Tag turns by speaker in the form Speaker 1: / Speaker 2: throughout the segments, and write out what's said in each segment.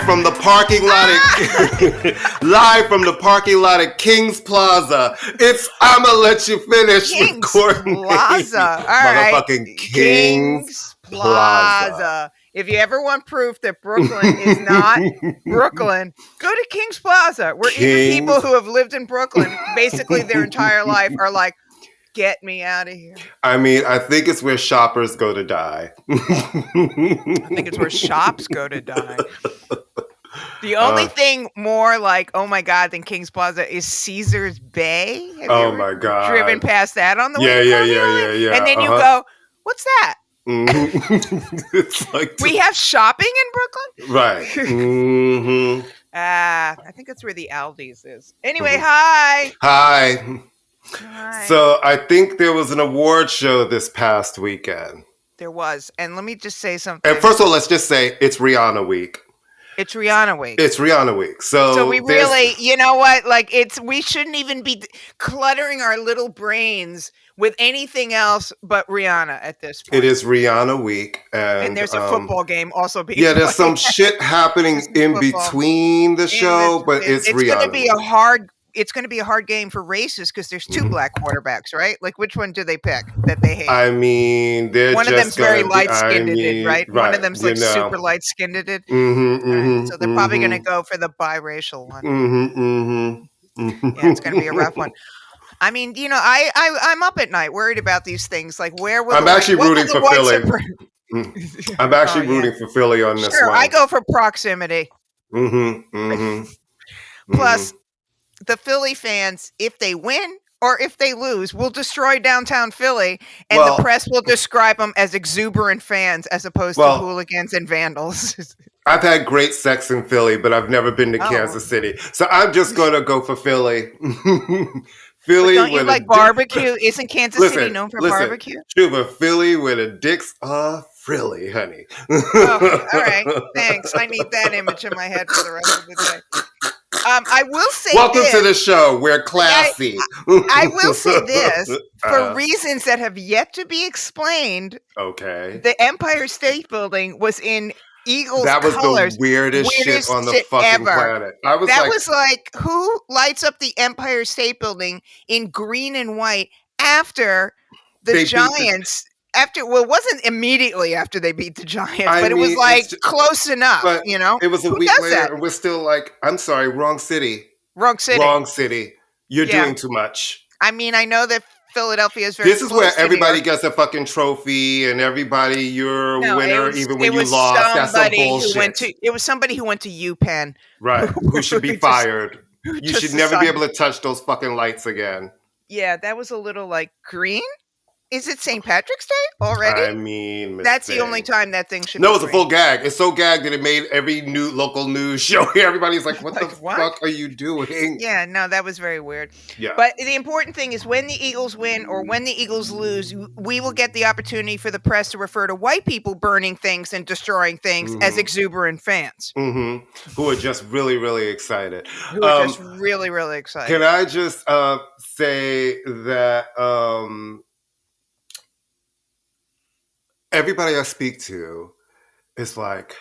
Speaker 1: from the parking lot at live from the parking lot at King's Plaza. It's ImmaLetYouFinish with
Speaker 2: King's
Speaker 1: Courtney.
Speaker 2: Plaza. All right.
Speaker 1: Motherfucking King's Plaza.
Speaker 2: If you ever want proof that Brooklyn is not Brooklyn, go to King's Plaza, where even people who have lived in Brooklyn basically their entire life are like, get me out of here.
Speaker 1: I mean, I think it's where shoppers go to die.
Speaker 2: I think it's where shops go to die. The only thing more like, oh my God, than King's Plaza is Caesar's Bay. Have you ever
Speaker 1: my God.
Speaker 2: driven past that on the
Speaker 1: Yeah,
Speaker 2: way?
Speaker 1: yeah.
Speaker 2: And then you go, what's that?
Speaker 1: It's like
Speaker 2: we have shopping in Brooklyn?
Speaker 1: Right.
Speaker 2: I think that's where the Aldi's is. Anyway, hi.
Speaker 1: Hi. So I think there was an award show this past weekend.
Speaker 2: There was. And let me just say something.
Speaker 1: And first of all, let's just say it's Rihanna week.
Speaker 2: It's Rihanna week.
Speaker 1: It's Rihanna week. So
Speaker 2: we really, you know what? Like we shouldn't even be cluttering our little brains with anything else but Rihanna at this point.
Speaker 1: It is Rihanna week. And
Speaker 2: there's a football game also being
Speaker 1: played. There's some shit happening in between the show, but it's Rihanna.
Speaker 2: It's going to be a hard game for races because there's two black quarterbacks, right? Like, which one do they pick that they hate?
Speaker 1: I mean,
Speaker 2: one of them's very light-skinned, right? One of them's like super light-skinned. So they're probably going to go for the biracial one. Yeah, it's going to be a rough one. I mean, you know, I'm up at night worried about these things. Like, where will
Speaker 1: I'm actually rooting for Philly. I'm actually rooting for Philly on this one.
Speaker 2: I go for proximity. Plus, the Philly fans, if they win or if they lose, will destroy downtown Philly, and the press will describe them as exuberant fans as opposed to hooligans and vandals.
Speaker 1: I've had great sex in Philly, but I've never been to Kansas City. So I'm just going to go for Philly. Philly.
Speaker 2: But don't you like barbecue? Isn't Kansas City known for barbecue?
Speaker 1: True, but Philly where the dicks are frilly, honey.
Speaker 2: All right. Thanks. I need that image in my head for the rest of the day. I will say
Speaker 1: welcome to the show. We're classy.
Speaker 2: I will say this for reasons that have yet to be explained.
Speaker 1: Okay.
Speaker 2: The Empire State Building was in Eagles
Speaker 1: that was
Speaker 2: colors.
Speaker 1: The weirdest shit on the fucking planet.
Speaker 2: Was like, who lights up the Empire State Building in green and white after the Giants? It wasn't immediately after they beat the Giants, but it was like close enough, you know?
Speaker 1: It was a week later, and we're still like, I'm sorry, wrong city.
Speaker 2: Wrong city.
Speaker 1: You're doing too much.
Speaker 2: I mean, I know that Philadelphia is very
Speaker 1: This is where everybody gets a fucking trophy, and everybody, you're a winner, even when you lost. That's some bullshit.
Speaker 2: It was somebody who went to UPenn.
Speaker 1: Right, who should be fired. You should never be able to touch those fucking lights again.
Speaker 2: Yeah, that was a little like green. Is it St. Patrick's Day already?
Speaker 1: I mean,
Speaker 2: that's the only time that thing should.
Speaker 1: No, it's a full gag. It's so gagged that it made every new local news show. Everybody's like, "What the fuck are you doing?"
Speaker 2: Yeah, no, that was very weird.
Speaker 1: Yeah,
Speaker 2: but the important thing is when the Eagles win or when the Eagles lose, we will get the opportunity for the press to refer to white people burning things and destroying things as exuberant fans
Speaker 1: who are just really, really excited.
Speaker 2: Who are just really, really excited.
Speaker 1: Can I just say that? Everybody I speak to is like,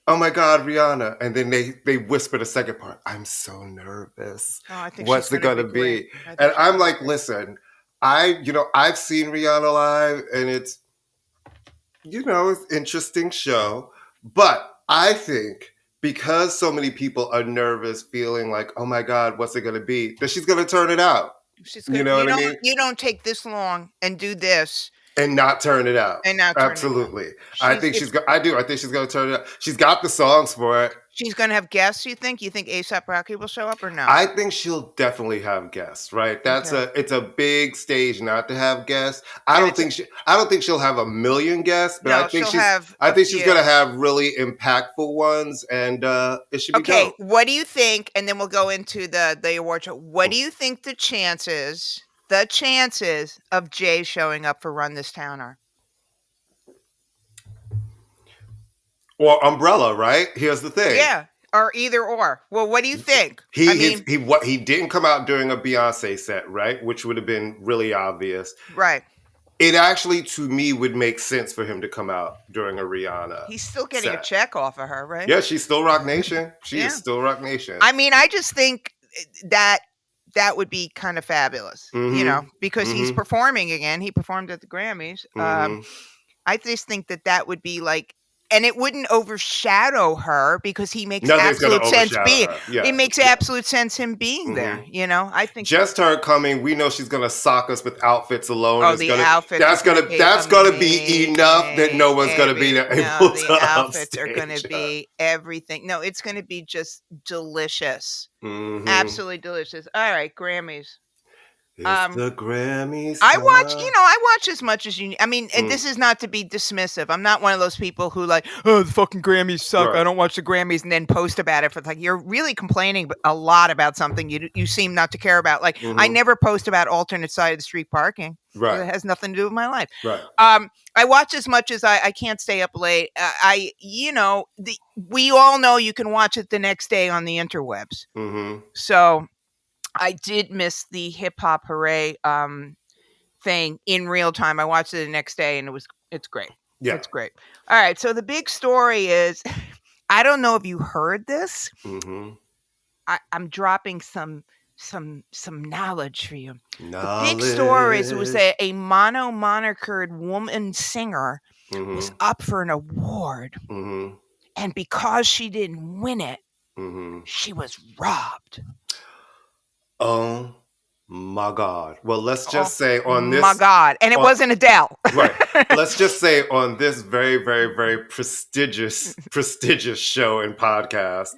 Speaker 1: oh my God, Rihanna. And then they whisper the second part, I'm so nervous.
Speaker 2: I think
Speaker 1: what's it going to be? And I'm like, listen, I've seen Rihanna live and it's, it's an interesting show. But I think because so many people are nervous, feeling like, oh my God, what's it going to be? That she's going to turn it out.
Speaker 2: You know what I mean? You don't take this long and do this.
Speaker 1: And not turn it out. Absolutely. I think she's going to turn it out. She's got the songs for it.
Speaker 2: She's going to have guests, you think? You think A$AP Rocky will show up or no?
Speaker 1: I think she'll definitely have guests, right? It's a big stage not to have guests. I don't think she'll have a million guests, but I think she's going to have really impactful ones, and it should be dope.
Speaker 2: What do you think? And then we'll go into the award show. What do you think the chances of Jay showing up for Run This Town are?
Speaker 1: Or Umbrella, right? Here's the thing.
Speaker 2: Yeah, or either or. Well, what do you think?
Speaker 1: He didn't come out during a Beyonce set, right? Which would have been really obvious.
Speaker 2: Right.
Speaker 1: it actually, to me, would make sense for him to come out during a Rihanna.
Speaker 2: He's still getting a check off of her, right?
Speaker 1: Yeah, she's still Rock Nation. She is still Rock Nation.
Speaker 2: I mean, I just think that would be kind of fabulous, because he's performing again. He performed at the Grammys. I just think that would be like, and it wouldn't overshadow her because he makes absolute sense being. It makes absolute sense him being there. I think
Speaker 1: just her coming, we know she's gonna sock us with outfits alone.
Speaker 2: Oh, the outfits.
Speaker 1: That's gonna be enough that no one's gonna be able to.
Speaker 2: The outfits are gonna be everything. No, it's gonna be just delicious. Absolutely delicious. All right, Grammys.
Speaker 1: It's the Grammys.
Speaker 2: I watch as much as you. I mean, this is not to be dismissive. I'm not one of those people who like, oh, the fucking Grammys suck. Right. I don't watch the Grammys and then post about it. For like, you're really complaining a lot about something you seem not to care about. Like, I never post about alternate side of the street parking. Right. It has nothing to do with my life.
Speaker 1: Right.
Speaker 2: I watch as much as I can't stay up late. We all know you can watch it the next day on the interwebs. So I did miss the Hip Hop Hooray thing in real time. I watched it the next day, and it's great. Yeah, it's great. All right, so the big story is, I don't know if you heard this. I'm dropping some knowledge for you. The big story is, it was a monokered woman singer was up for an award, and because she didn't win it, she was robbed.
Speaker 1: Oh my God. Well, let's just say on this.
Speaker 2: My God. And it wasn't Adele.
Speaker 1: Right. Let's just say on this very, very, very prestigious show and podcast.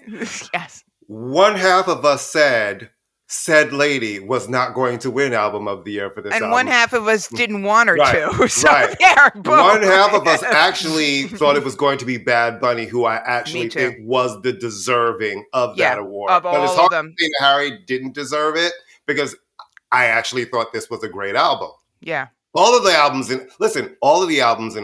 Speaker 2: Yes.
Speaker 1: One half of us said lady was not going to win Album of the Year for this album.
Speaker 2: And one half of us didn't want her to. So there, boom.
Speaker 1: One half of us actually thought it was going to be Bad Bunny, who I actually think was the deserving of that award.
Speaker 2: But it's hard to
Speaker 1: say that Harry didn't deserve it, because I actually thought this was a great album.
Speaker 2: Yeah.
Speaker 1: All of the albums in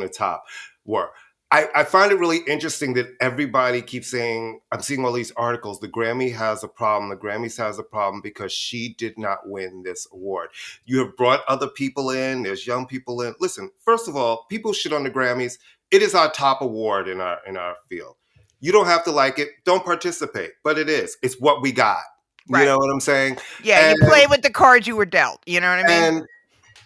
Speaker 1: the top were. I find it really interesting that everybody keeps saying, I'm seeing all these articles, the Grammys has a problem because she did not win this award. You have brought other people in, there's young people in. Listen, first of all, people shit on the Grammys. It is our top award in our field. You don't have to like it, don't participate, but it is. It's what we got. Right. You know what I'm saying?
Speaker 2: Yeah, you play with the cards you were dealt. You know what I mean?
Speaker 1: And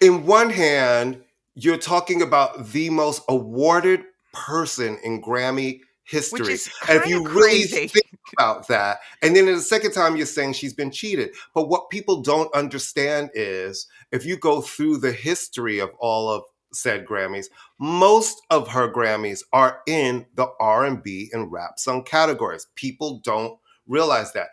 Speaker 1: in one hand, you're talking about the most awarded person in Grammy history.
Speaker 2: Which is
Speaker 1: and if you really think about that, and then in the second time you're saying she's been cheated. But what people don't understand is, if you go through the history of all of said Grammys, most of her Grammys are in the R&B and rap song categories. People don't realize that.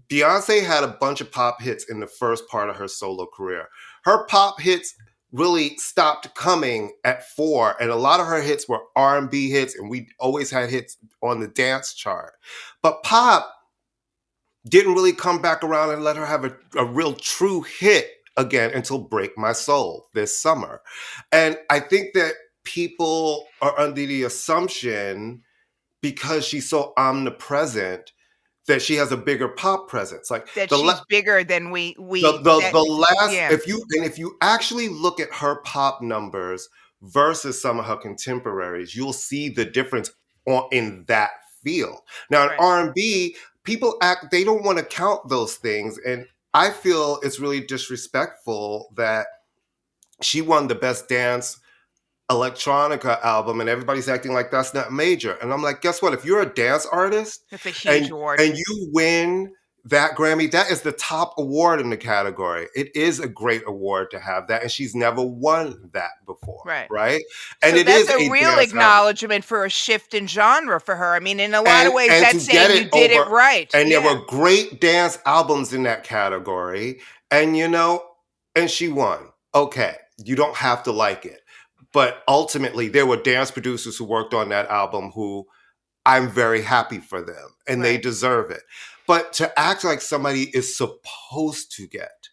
Speaker 1: Beyonce had a bunch of pop hits in the first part of her solo career. Her pop hits really stopped coming at 4, and a lot of her hits were R&B hits, and we always had hits on the dance chart. But pop didn't really come back around and let her have a real true hit again until Break My Soul this summer. And I think that people are under the assumption, because she's so omnipresent, that she has a bigger pop presence, like
Speaker 2: that she's bigger than we.
Speaker 1: If you actually look at her pop numbers versus some of her contemporaries, you'll see the difference in that field. Now in R&B, people they don't want to count those things, and I feel it's really disrespectful that she won the Best Dance Electronica album and everybody's acting like that's not major. And I'm like, guess what? If you're a dance artist,
Speaker 2: that's a huge award,
Speaker 1: and you win that Grammy, that is the top award in the category. It is a great award to have that, and she's never won that before. Right? And
Speaker 2: so that's a real acknowledgement for a shift in genre for her. I mean, in a lot of ways, that's saying you did it right.
Speaker 1: And there were great dance albums in that category, and and she won. Okay, you don't have to like it. But ultimately, there were dance producers who worked on that album who I'm very happy for them, and they deserve it. But to act like somebody is supposed to get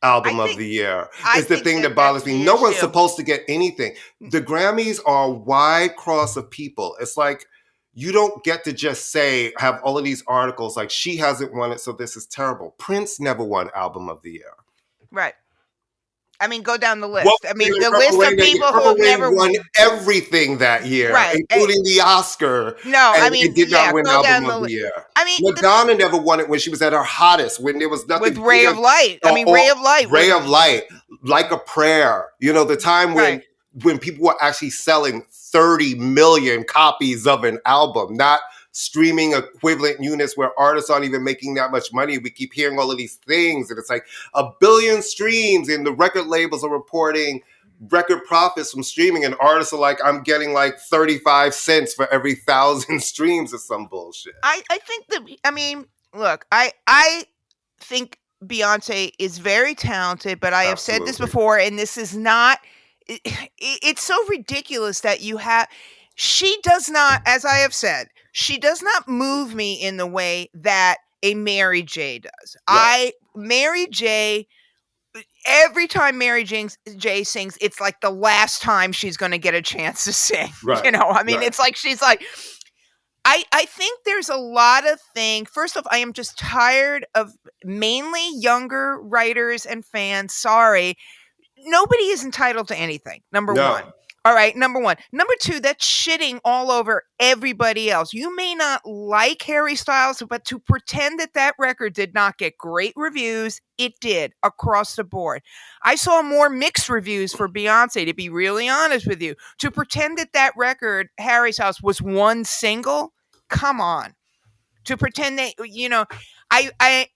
Speaker 1: Album of the Year is the thing that bothers me. No one's supposed to get anything. The Grammys are a wide cross of people. It's like, you don't get to just have all of these articles like, she hasn't won it, so this is terrible. Prince never won Album of the Year.
Speaker 2: Right. I mean, go down the list.
Speaker 1: What
Speaker 2: I mean,
Speaker 1: in
Speaker 2: the
Speaker 1: Purple
Speaker 2: list
Speaker 1: Rain
Speaker 2: of
Speaker 1: that
Speaker 2: people who
Speaker 1: Purple
Speaker 2: have
Speaker 1: Rain
Speaker 2: never
Speaker 1: won everything that year,
Speaker 2: right,
Speaker 1: including the Oscar.
Speaker 2: no, I
Speaker 1: And
Speaker 2: mean,
Speaker 1: it did not win
Speaker 2: go
Speaker 1: Album
Speaker 2: down
Speaker 1: of
Speaker 2: the
Speaker 1: the
Speaker 2: list.
Speaker 1: Year.
Speaker 2: I mean,
Speaker 1: Madonna never won it when she was at her hottest, when there was
Speaker 2: with
Speaker 1: nothing
Speaker 2: Ray
Speaker 1: bigger.
Speaker 2: of Light. I mean, Ray of Light.
Speaker 1: Ray of Light, Like a Prayer. You know, the time
Speaker 2: Right.
Speaker 1: when people were actually selling 30 million copies of an album, not streaming equivalent units where artists aren't even making that much money. We keep hearing all of these things, and it's like 1 billion streams, and the record labels are reporting record profits from streaming, and artists are like, I'm getting like 35 cents for every 1,000 streams or some bullshit.
Speaker 2: I think that, I mean, look, I think Beyonce is very talented, but I have said this before, and this is not, it's so ridiculous that she does not, as I have said, she does not move me in the way that a Mary J does.
Speaker 1: Right.
Speaker 2: Mary J, every time Mary J sings, it's like the last time she's going to get a chance to sing.
Speaker 1: Right.
Speaker 2: You know, I mean,
Speaker 1: Right.
Speaker 2: it's like she's like, I think there's a lot of things. First off, I am just tired of mainly younger writers and fans. Sorry. Nobody is entitled to anything. Number one. All right. Number one. Number two, that's shitting all over everybody else. You may not like Harry Styles, but to pretend that that record did not get great reviews, it did across the board. I saw more mixed reviews for Beyonce, to be really honest with you. To pretend that that record, Harry Styles, was one single, come on. To pretend that, you know,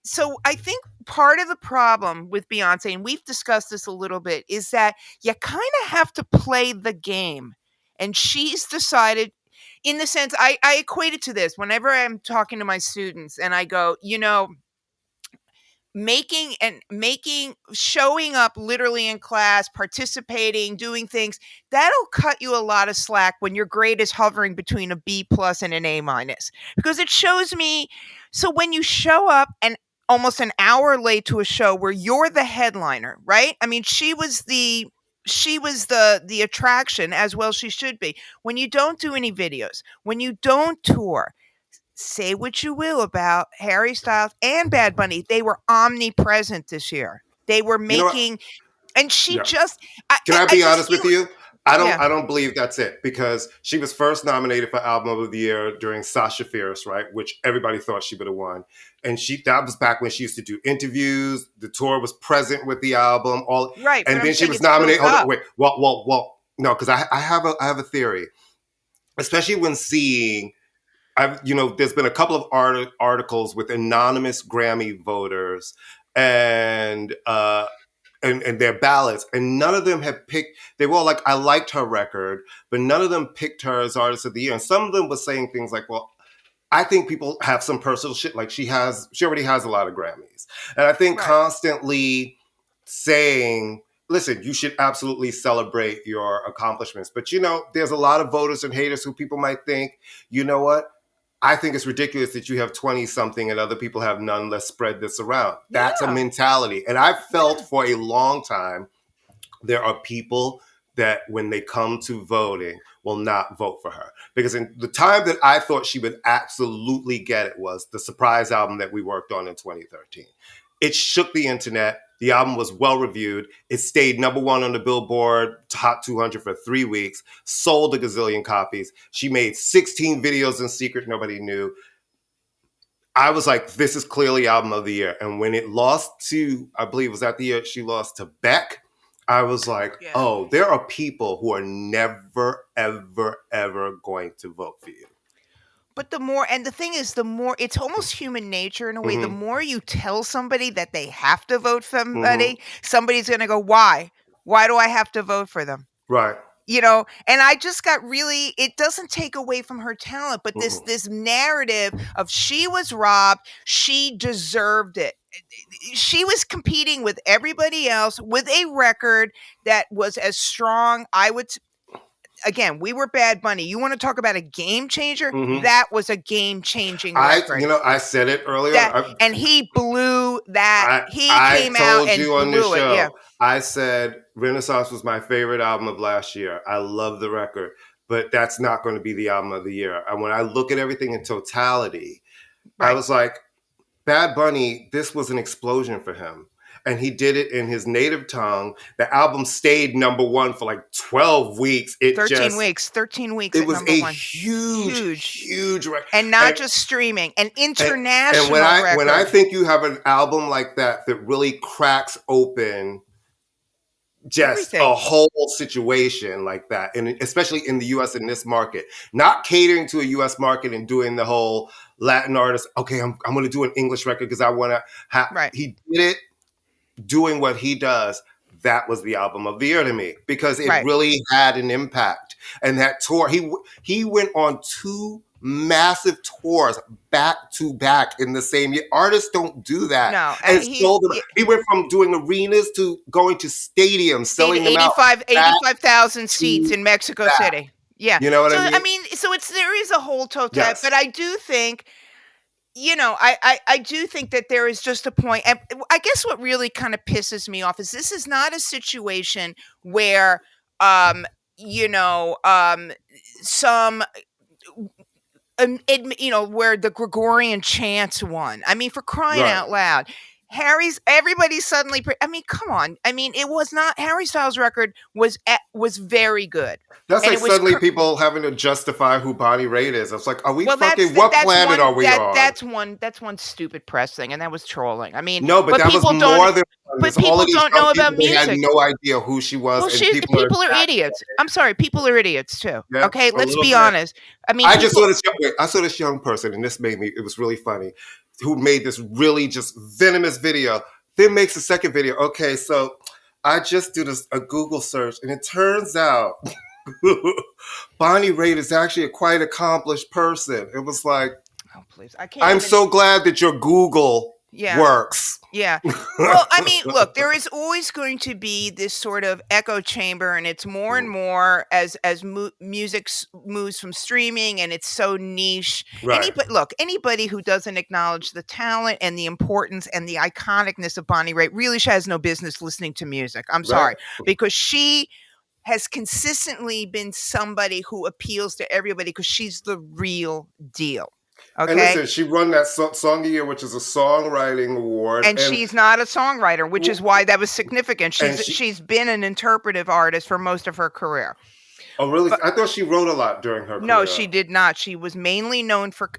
Speaker 2: so I think part of the problem with Beyonce, and we've discussed this a little bit, is that you kind of have to play the game. And she's decided, in the sense, I equate it to this. Whenever I'm talking to my students and I go, you know, showing up literally in class, participating, doing things, that'll cut you a lot of slack when your grade is hovering between a B+ and an A-, because it shows me. So when you show up and almost an hour late to a show where you're the headliner, right? I mean, she was the attraction, as well she should be. When you don't do any videos, when you don't tour, say what you will about Harry Styles and Bad Bunny, they were omnipresent this year. They were making, and she just.
Speaker 1: Can I be honest with you? I
Speaker 2: Yeah.
Speaker 1: don't believe that's it, because she was first nominated for Album of the Year during Sasha Fierce, right? Which everybody thought she would have won. And that was back when she used to do interviews. The tour was present with the album.
Speaker 2: Right.
Speaker 1: And then she was nominated. Hold on, wait. Well, no, because I have a theory, especially when seeing. There's been a couple of articles with anonymous Grammy voters and their ballots, and none of them have picked. They were all like, "I liked her record," but none of them picked her as Artist of the Year. And some of them were saying things like, "Well, I think people have some personal shit. Like she already has a lot of Grammys," and I think constantly saying, listen, you should absolutely celebrate your accomplishments. But, there's a lot of voters and haters who people might think, you know what? I think it's ridiculous that you have 20-something and other people have none. Let's spread this around. That's a mentality. And I've felt for a long time there are people that when they come to voting will not vote for her. Because in the time that I thought she would absolutely get it was the surprise album that we worked on in 2013. It shook the internet. The album was well reviewed. It stayed number one on the Billboard Hot 200 for 3 weeks, sold a gazillion copies. She made 16 videos in secret nobody knew. I was like, this is clearly Album of the Year. And when it lost to, I believe it was that the year she lost to Beck, I was like, oh, there are people who are never, ever, ever going to vote for you.
Speaker 2: But the thing is, the more, it's almost human nature in a way, the more you tell somebody that they have to vote for somebody, somebody's going to go, why? Why do I have to vote for them?
Speaker 1: Right.
Speaker 2: And I just got really, it doesn't take away from her talent, but this narrative of she was robbed, she deserved it. She was competing with everybody else with a record that was as strong, again, we were Bad Bunny. You want to talk about a game changer? That was a game-changing record.
Speaker 1: I said it earlier.
Speaker 2: And he blew that. He came out and
Speaker 1: on
Speaker 2: blew
Speaker 1: this show,
Speaker 2: it. Yeah.
Speaker 1: I said Renaissance was my favorite album of last year. I love the record, but that's not going to be the album of the year. And when I look at everything in totality, I was like, Bad Bunny, this was an explosion for him. and he did it in his native tongue. The album stayed #1 for like 12 weeks.
Speaker 2: 13 weeks
Speaker 1: it was
Speaker 2: at #1.
Speaker 1: Huge record.
Speaker 2: And not just streaming, an international
Speaker 1: and when I
Speaker 2: record.
Speaker 1: think you have an album like that really cracks open just a whole situation like that, and especially in the U.S. in this market, not catering to a U.S. market and doing the whole Latin artist. Okay, I'm going to do an English record because I want to have.
Speaker 2: Right.
Speaker 1: He did it, doing what he does. That was the album of the year to me because it really had an impact. And that tour, he went on 2 massive tours back to back in the same year. Artists don't do that.
Speaker 2: No,
Speaker 1: and he went from doing arenas to going to stadiums, selling them out.
Speaker 2: 85,000 seats in Mexico City. Yeah.
Speaker 1: You know what I mean?
Speaker 2: So there is a whole total, but I do think, I do think that there is just a point. And I guess what really kind of pisses me off is this is not a situation where, some where the Gregorian chants won. I mean, for crying out loud, everybody suddenly. I mean, come on. I mean, it was not Harry Styles' record was very good.
Speaker 1: That's like suddenly people having to justify who Bonnie Raitt is. It's like, are we fucking? What planet are we on?
Speaker 2: That's one stupid press thing, and that was trolling. I mean,
Speaker 1: no, but that was more than.
Speaker 2: But people don't know about music.
Speaker 1: They had no idea who she was.
Speaker 2: Well, people are idiots. I'm sorry, people are idiots too. Yeah, okay, let's be honest. I mean,
Speaker 1: I saw this young person, and it was really funny, who made this really just venomous video. Then makes a second video. Okay, so I just did a Google search, and it turns out Bonnie Raitt is actually a quite accomplished person. It was like,
Speaker 2: oh please,
Speaker 1: I'm so glad that your Google works.
Speaker 2: Yeah. Well, I mean, look, there is always going to be this sort of echo chamber, and it's more and more as music moves from streaming, and it's so niche.
Speaker 1: Right.
Speaker 2: Anybody who doesn't acknowledge the talent and the importance and the iconicness of Bonnie Raitt really has no business listening to music. I'm sorry, because she has consistently been somebody who appeals to everybody because she's the real deal. Okay.
Speaker 1: And listen, she won that Song of the Year, which is a songwriting award.
Speaker 2: And she's not a songwriter, which is why that was significant. She's been an interpretive artist for most of her career.
Speaker 1: Oh, really? I thought she wrote a lot during her career.
Speaker 2: No, she did not. She was mainly known for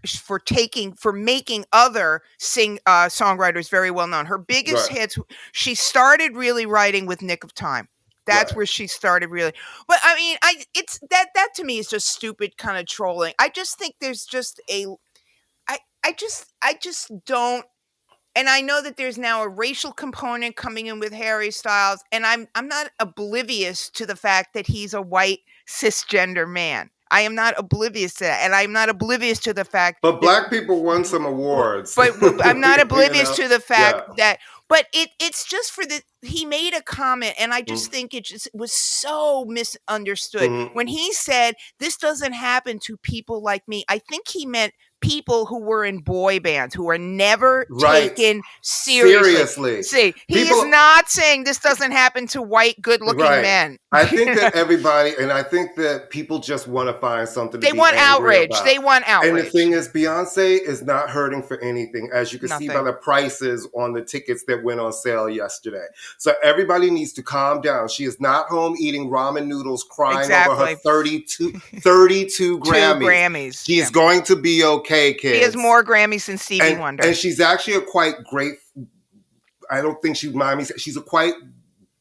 Speaker 2: making other songwriters very well known. Her biggest hits, she started really writing with Nick of Time. That's where she started really. But I mean, it's that to me is just stupid kind of trolling. I just think there's just I just don't, and I know that there's now a racial component coming in with Harry Styles, and I'm not oblivious to the fact that he's a white cisgender man. I am not oblivious to that, and I'm not oblivious to the fact.
Speaker 1: But black people won some awards.
Speaker 2: But I'm not oblivious to the fact that. But it's just he made a comment, and I just think it just was so misunderstood when he said this doesn't happen to people like me. I think he meant people who were in boy bands who are never taken seriously. See, he is not saying this doesn't happen to white, good-looking men.
Speaker 1: I think that everybody, and I think that people just want to find something.
Speaker 2: They want outrage. They want outrage.
Speaker 1: And the thing is, Beyonce is not hurting for anything, as you can see by the prices on the tickets that went on sale yesterday. So everybody needs to calm down. She is not home eating ramen noodles, crying over her 32 Grammys. She's going to be okay, kids.
Speaker 2: She has more Grammys than Stevie Wonder.
Speaker 1: And she's actually a quite great, I don't think she'd mind me saying, she's a quite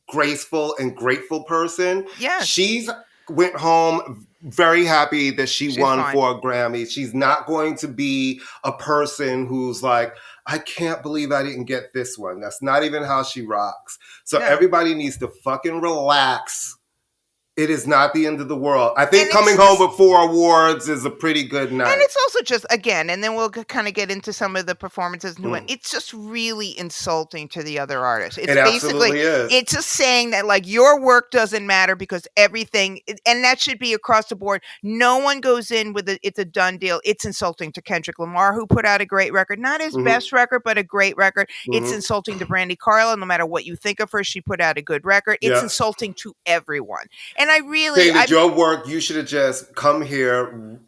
Speaker 1: graceful and grateful person.
Speaker 2: Yes.
Speaker 1: She's went home very happy that she's won 4 Grammys. She's not going to be a person who's like, I can't believe I didn't get this one. That's not even how she rocks. So everybody needs to fucking relax. It is not the end of the world. I think coming home with 4 awards is a pretty good night.
Speaker 2: And it's also just, again, and then we'll kind of get into some of the performances. It's just really insulting to the other artists. It's
Speaker 1: absolutely is.
Speaker 2: It's just saying that, like, your work doesn't matter because everything, and that should be across the board. No one goes in with it's a done deal. It's insulting to Kendrick Lamar, who put out a great record. Not his best record, but a great record. It's insulting to Brandi Carlile. No matter what you think of her, she put out a good record. It's insulting to everyone. And And I really
Speaker 1: saying that your work, you should have just come here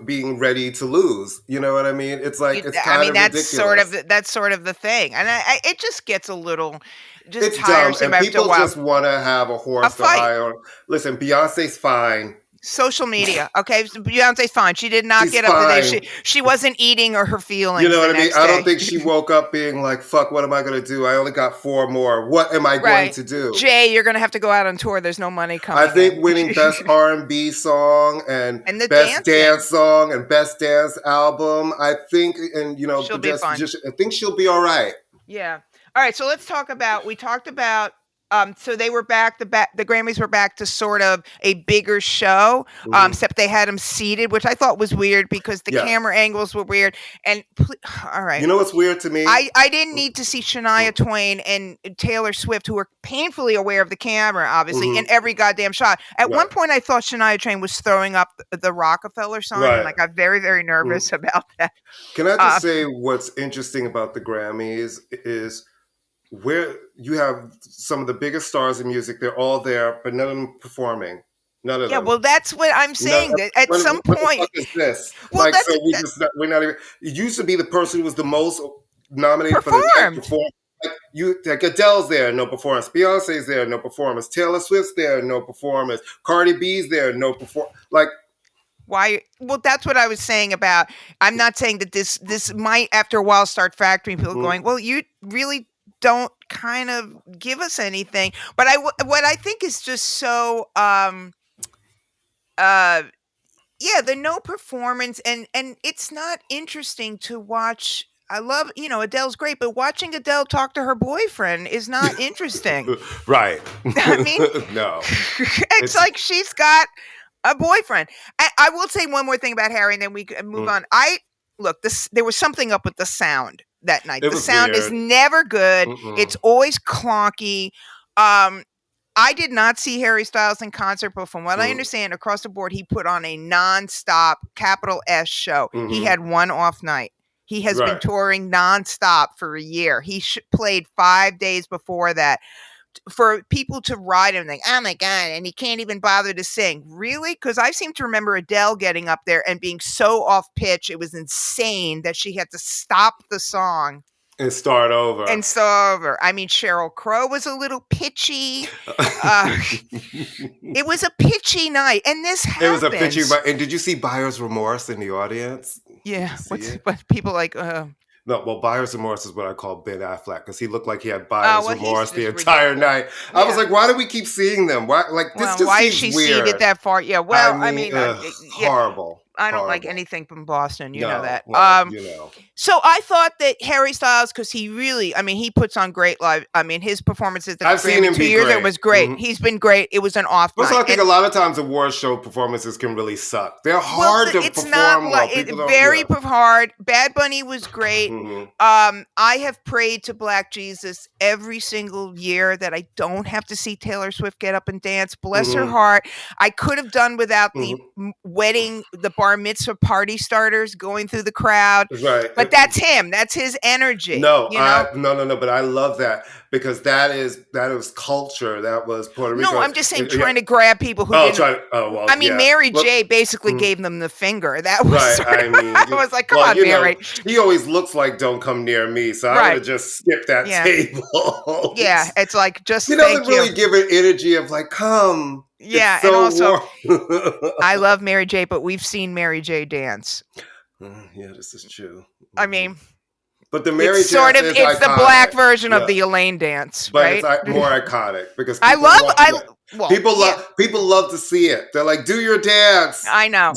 Speaker 1: being ready to lose. You know what I mean? It's like it's kind of ridiculous.
Speaker 2: That's sort of the thing, and it just gets a little just
Speaker 1: It's dumb,
Speaker 2: tiresome
Speaker 1: and
Speaker 2: after a
Speaker 1: people
Speaker 2: while.
Speaker 1: just want to have a horse to
Speaker 2: Fight.
Speaker 1: hire. Listen, Beyonce's fine.
Speaker 2: Social media, okay? Beyonce's fine. She did not get up today. She wasn't eating or her feelings.
Speaker 1: You know what I mean? I don't
Speaker 2: day.
Speaker 1: think she woke up being like, "Fuck, what am I going to do? I only got 4 more. What am I going to do?"
Speaker 2: Jay, you're going to have to go out on tour. There's no money coming.
Speaker 1: I think winning best R&B song and
Speaker 2: the
Speaker 1: best dance song and best dance album. I think, and
Speaker 2: she'll be fine.
Speaker 1: I think she'll be all right.
Speaker 2: Yeah. All right. So let's talk about. We talked about. So they were back. The Grammys were back to sort of a bigger show, except they had them seated, which I thought was weird because the camera angles were weird. And all right,
Speaker 1: you know what's weird to me?
Speaker 2: I didn't need to see Shania Twain and Taylor Swift, who were painfully aware of the camera, obviously, in every goddamn shot. At one point, I thought Shania Twain was throwing up the Rockefeller sign, and I got very, very nervous about that.
Speaker 1: Can I just say what's interesting about the Grammys is where you have some of the biggest stars in music, they're all there, but none of them performing. None of them.
Speaker 2: Yeah, well, that's what I'm saying. At some point,
Speaker 1: what the fuck is this? Well, we're not even. It used to be the person who was the most nominated for the night perform. Like Adele's there, no performance. Beyonce's there, no performance. Taylor Swift's there, no performance. Cardi B's there, no performance. Like.
Speaker 2: Why? Well, that's what I was saying about. I'm not saying that this might after a while start factoring people going, well, you really don't kind of give us anything. But what I think is just so the no performance and it's not interesting to watch. I love, Adele's great, but watching Adele talk to her boyfriend is not interesting.
Speaker 1: Right.
Speaker 2: I mean,
Speaker 1: no.
Speaker 2: It's like she's got a boyfriend. I will say one more thing about Harry, and then we can move on. There was something up with the sound that night. The sound is never good. It's always clunky. I did not see Harry Styles in concert, but from what I understand, across the board, he put on a nonstop capital S show. He had one off night. He has been touring nonstop for a year. He played 5 days before that. For people to ride him and think, oh my God, and he can't even bother to sing. Really? Because I seem to remember Adele getting up there and being so off pitch, it was insane that she had to stop the song.
Speaker 1: And start over.
Speaker 2: I mean, Sheryl Crow was a little pitchy. It was a pitchy night. And this happens.
Speaker 1: It was a pitchy night. And did you see Buyer's Remorse in the audience?
Speaker 2: Yeah. What people like...
Speaker 1: No, well, buyer's remorse is what I call Ben Affleck because he looked like he had buyer's remorse the entire night. I was like, why do we keep seeing them? Why, why
Speaker 2: is she seated that far? Yeah, well, I mean
Speaker 1: horrible.
Speaker 2: I don't like anything from Boston. You know that.
Speaker 1: Well,
Speaker 2: So I thought that Harry Styles, because he really, he puts on great live. I mean, his performances at
Speaker 1: I've seen him
Speaker 2: 2 years ago was great. He's been great. It was an off night.
Speaker 1: I think a lot of times award show performances can really suck. They're hard to perform. It's not
Speaker 2: very hard. Bad Bunny was great. I have prayed to Black Jesus every single year that I don't have to see Taylor Swift get up and dance. Bless her heart. I could have done without the wedding, the bar mitzvah party starters going through the crowd.
Speaker 1: Right.
Speaker 2: But that's him. That's his energy.
Speaker 1: No. But I love that because that was culture. That was Puerto Rico.
Speaker 2: No, I'm just saying, trying to grab people who didn't. Mary J basically gave them the finger. That was
Speaker 1: right.
Speaker 2: I was like, come on, Mary.
Speaker 1: He always looks like "Don't come near me," so I would have just skipped that table.
Speaker 2: Yeah, it's like just.
Speaker 1: He doesn't really give an energy of like, come.
Speaker 2: Yeah,
Speaker 1: so
Speaker 2: and also, I love Mary J, but we've seen Mary J dance.
Speaker 1: Yeah, this is true.
Speaker 2: I mean,
Speaker 1: but the Mary
Speaker 2: it's sort of it's iconic. The black version of the Elaine dance,
Speaker 1: but
Speaker 2: right?
Speaker 1: It's more iconic because people love to see it. They're like, "Do your dance."
Speaker 2: I know.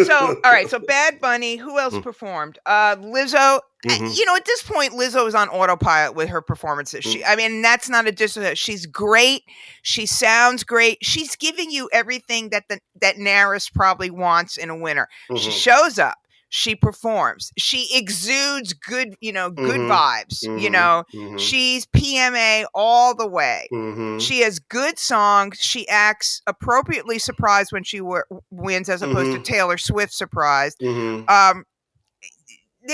Speaker 2: So, all right. So, Bad Bunny. Who else performed? Lizzo. At this point, Lizzo is on autopilot with her performances. That's not a diss. She's great. She sounds great. She's giving you everything that Naris probably wants in a winner. She shows up. She performs. She exudes good, good vibes. She's PMA all the way. She has good songs. She acts appropriately surprised when she wins, as opposed to Taylor Swift surprised. There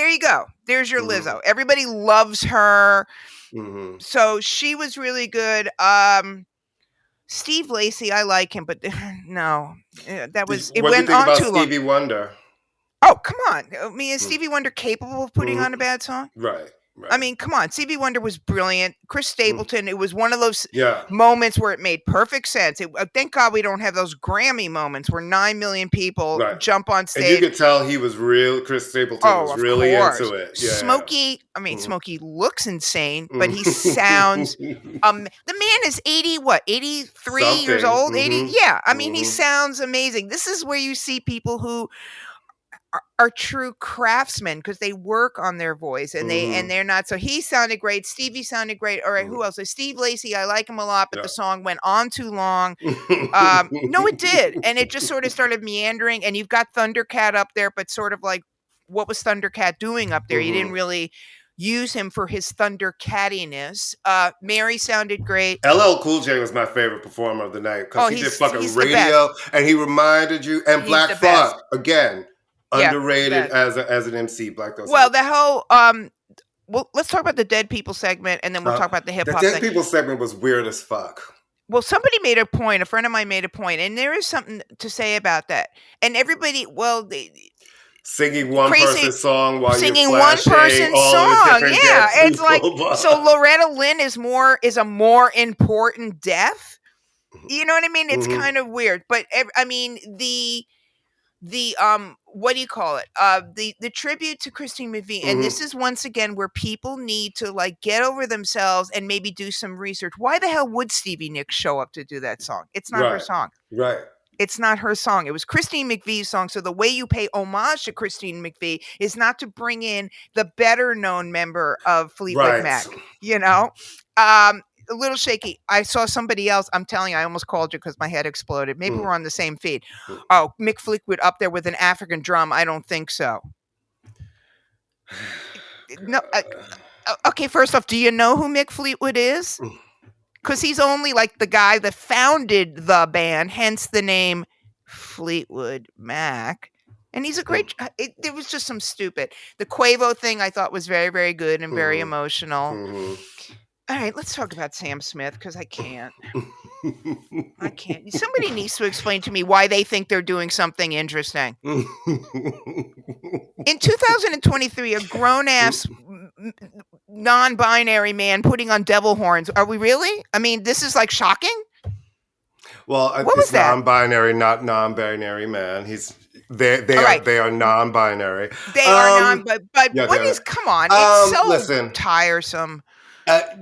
Speaker 2: you go. There's your Lizzo. Everybody loves her. So she was really good. Steve Lacy, I like him, but no, that was it.
Speaker 1: What do you
Speaker 2: Went
Speaker 1: think
Speaker 2: on
Speaker 1: about
Speaker 2: too long.
Speaker 1: Stevie Wonder?
Speaker 2: Oh, come on! I mean, is Stevie Wonder capable of putting on a bad song?
Speaker 1: Right.
Speaker 2: I mean, come on. Stevie Wonder was brilliant. Chris Stapleton, it was one of those
Speaker 1: Yeah.
Speaker 2: moments where it made perfect sense. Thank God we don't have those Grammy moments where 9 million people jump on stage.
Speaker 1: And you could tell he was real. Chris Stapleton was really into it. Yeah.
Speaker 2: Smokey, I mean, Smokey looks insane, but he sounds. The man is 83 years old. 80. Yeah. I mean, he sounds amazing. This is where you see people who are true craftsmen because they work on their voice and they're not. So he sounded great. Stevie sounded great. All right, who else? Steve Lacy, I like him a lot, but the song went on too long. No, it did, and it just sort of started meandering. And you've got Thundercat up there, but sort of like, what was Thundercat doing up there? You didn't really use him for his Thundercatiness. Mary sounded great.
Speaker 1: LL Cool J was my favorite performer of the night because he did fucking radio, and he reminded you. And Black Thought again. Underrated as an MC, Black Thought.
Speaker 2: Well, the whole well, let's talk about the Dead People segment, and then we'll talk about the hip hop.
Speaker 1: The Dead People segment was weird as fuck.
Speaker 2: Well, somebody made a point. A friend of mine made a point, and there is something to say about that. And everybody,
Speaker 1: singing one person's song while
Speaker 2: singing
Speaker 1: you're
Speaker 2: one person's song. Yeah, it's like so. Loretta Lynn is a more important death. You know what I mean? It's kind of weird, but I mean the what do you call it? The tribute to Christine McVie, and this is once again where people need to like get over themselves and maybe do some research. Why the hell would Stevie Nicks show up to do that song? It's not her song.
Speaker 1: Right.
Speaker 2: It's not her song. It was Christine McVie's song. So the way you pay homage to Christine McVie is not to bring in the better known member of Fleetwood Mac. You know? A little shaky. I saw somebody else. I'm telling you, I almost called you because my head exploded. Maybe we're on the same feed. Oh, Mick Fleetwood up there with an African drum. I don't think so. No. Okay, first off, do you know who Mick Fleetwood is? Because he's only like the guy that founded the band, hence the name Fleetwood Mac. And he's a great. There was just some stupid. The Quavo thing I thought was very, very good and very emotional. All right, let's talk about Sam Smith because I can't. I can't. Somebody needs to explain to me why they think they're doing something interesting. In 2023, a grown-ass non-binary man putting on devil horns. Are we really? I mean, this is like shocking.
Speaker 1: Well, what was that? Non-binary, not non-binary man. They are non-binary.
Speaker 2: They are non. But what is? Come on, it's so tiresome.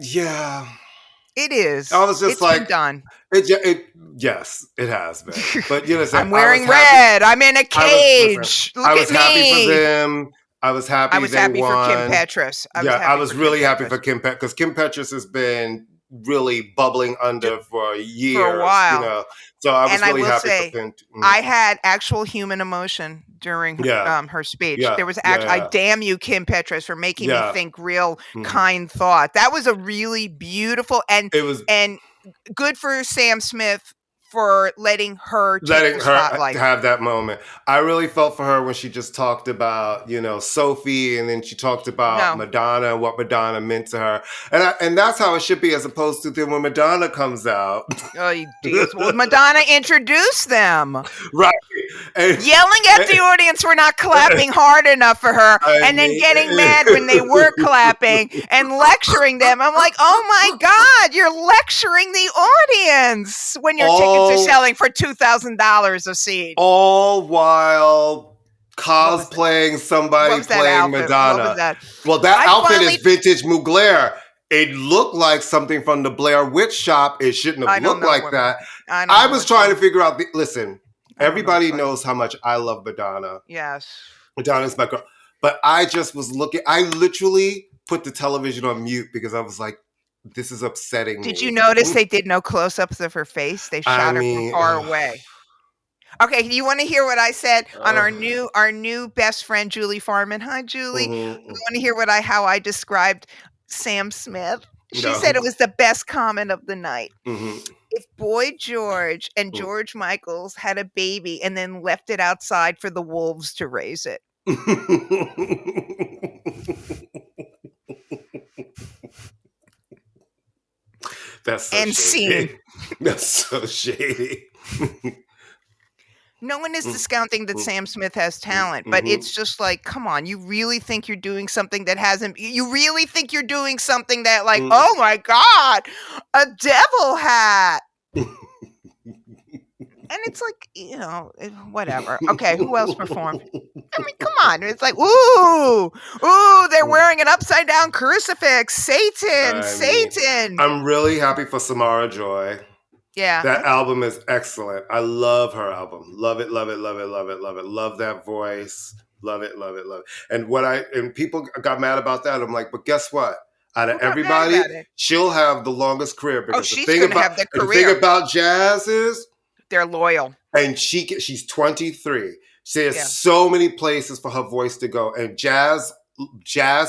Speaker 1: Yeah,
Speaker 2: it is.
Speaker 1: I was just
Speaker 2: been done.
Speaker 1: Yes, it has been. But you know,
Speaker 2: I'm wearing red. I'm in a cage.
Speaker 1: I was happy for them. I was happy.
Speaker 2: I was happy for Kim Petras.
Speaker 1: I was really happy for Kim Petras because Kim Petras has been really bubbling under for years, for a while. You know, so I was really happy for Kim.
Speaker 2: I had actual human emotion during her speech. There was actually, I damn you, Kim Petras, for making me think real kind thought. That was a really beautiful and good for Sam Smith for letting her
Speaker 1: have that moment. I really felt for her when she just talked about, you know, Sophie, and then she talked about Madonna and what Madonna meant to her. And that's how it should be, as opposed to then when Madonna comes out.
Speaker 2: Oh, you do. Well, Madonna introduced them.
Speaker 1: Right.
Speaker 2: And, yelling at the audience for not clapping hard enough for her, and then getting mad when they were clapping and lecturing them. I'm like, oh my God, you're lecturing the audience when your tickets are selling for $2,000 a seat.
Speaker 1: All while cosplaying somebody playing Madonna. What was that? Well, that outfit is vintage Mugler. It looked like something from the Blair Witch shop. It shouldn't have looked like that. I was trying to figure out. Listen, everybody knows how much I love Madonna.
Speaker 2: Yes.
Speaker 1: Madonna's my girl. But I just was looking. I literally put the television on mute because I was like, this is upsetting me.
Speaker 2: Did you notice they did no close-ups of her face? They shot her from far away. Okay, you want to hear what I said on our new best friend Julie Farman? Hi, Julie. You want to hear how I described Sam Smith? She said it was the best comment of the night. If Boy George and George Michaels had a baby and then left it outside for the wolves to raise it.
Speaker 1: That's so
Speaker 2: and scene.
Speaker 1: That's so shady.
Speaker 2: No one is discounting that Sam Smith has talent, but it's just like, come on, you really think you're doing something that hasn't, you really think you're doing something that like, oh my God, a devil hat. And it's like, whatever. Okay, who else performed? I mean, come on. It's like, ooh, they're wearing an upside down crucifix. Satan.
Speaker 1: I'm really happy for Samara Joy.
Speaker 2: Yeah.
Speaker 1: That album is excellent. I love her album. Love it, love it, love it, love it, love it. Love that voice. Love it, love it, love it. And people got mad about that. I'm like, but guess what? Out of everybody, she'll have the longest career because
Speaker 2: she's going to have the career.
Speaker 1: The thing about jazz is
Speaker 2: they're loyal.
Speaker 1: And she's 23. There's so many places for her voice to go. And jazz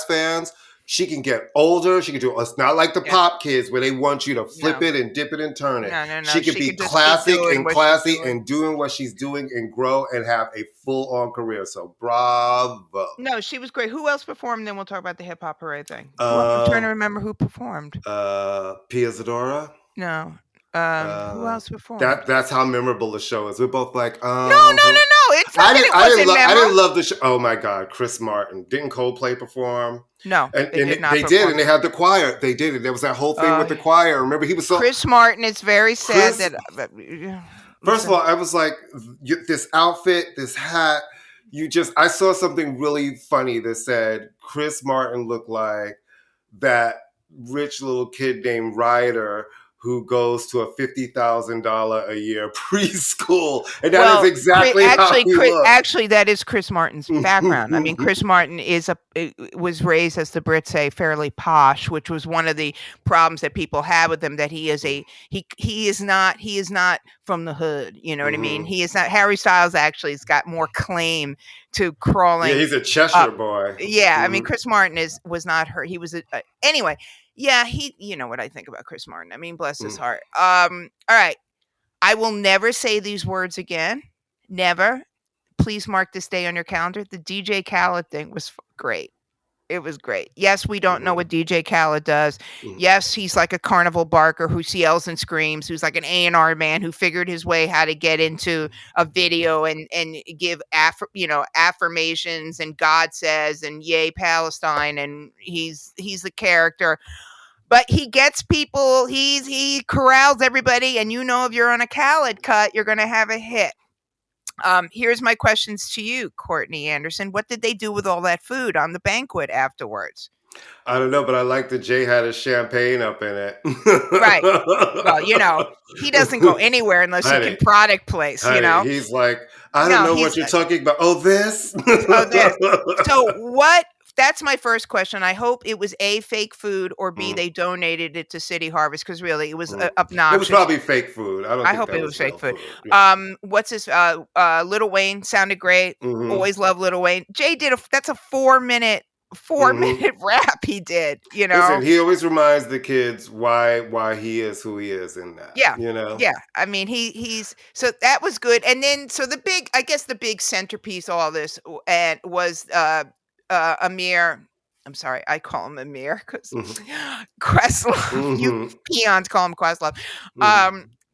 Speaker 1: fans, she can get older. She can do it's not like the pop kids where they want you to flip it and dip it and turn it.
Speaker 2: No.
Speaker 1: She can be classic and classy and doing what she's doing and grow and have a full-on career. So bravo.
Speaker 2: No, she was great. Who else performed? Then we'll talk about the hip hop parade thing. I'm trying to remember who performed.
Speaker 1: Pia Zadora?
Speaker 2: No. Who else performed?
Speaker 1: That's how memorable the show is. We're both like,
Speaker 2: no. It's not
Speaker 1: I didn't love the show. Oh my God, Chris Martin. Didn't Coldplay perform?
Speaker 2: No,
Speaker 1: they did not. They did, and they had the choir. They did it. There was that whole thing with the choir. Remember, he was so.
Speaker 2: Chris Martin. It's very sad
Speaker 1: First of all, I was like, this outfit, this hat. I saw something really funny that said Chris Martin looked like that rich little kid named Ryder who goes to a $50,000 a year preschool, and that is exactly how he looks.
Speaker 2: Actually, that is Chris Martin's background. I mean, Chris Martin was raised, as the Brits say, fairly posh, which was one of the problems that people have with him. That he is not from the hood. You know what I mean? He is not. Harry Styles actually has got more claim to crawling.
Speaker 1: Yeah, he's a Cheshire boy.
Speaker 2: Yeah, I mean, Chris Martin was not her. He was anyway. Yeah, you know what I think about Chris Martin. I mean, bless his heart. All right. I will never say these words again. Never. Please mark this day on your calendar. The DJ Khaled thing was great. It was great. Yes, we don't know what DJ Khaled does. Yes, he's like a carnival barker who yells and screams, who's like an A&R man who figured his way how to get into a video and give affirmations and God says and yay Palestine, and he's the character. But he gets people, he corrals everybody, and if you're on a Khaled cut, you're going to have a hit. Here's my questions to you, Courtney Anderson. What did they do with all that food on the banquet afterwards?
Speaker 1: I don't know, but I like that Jay had his champagne up in it.
Speaker 2: Right. Well, he doesn't go anywhere unless he can product place,
Speaker 1: He's like, I don't know what you're talking about. Oh, this?
Speaker 2: Oh, this. So what? That's my first question. I hope it was A, fake food, or B, they donated it to City Harvest, because really it was obnoxious.
Speaker 1: It was probably fake food. I hope it was fake food.
Speaker 2: Yeah. What's this? Lil Wayne sounded great. Always love Lil Wayne. Jay that's a 4-minute rap he did.
Speaker 1: Listen, he always reminds the kids why he is who he is in that.
Speaker 2: Yeah. Yeah. I mean, he's so that was good. And then the big centerpiece of all this was Amir. I'm sorry, I call him Amir because Questlove. You peons call him Questlove.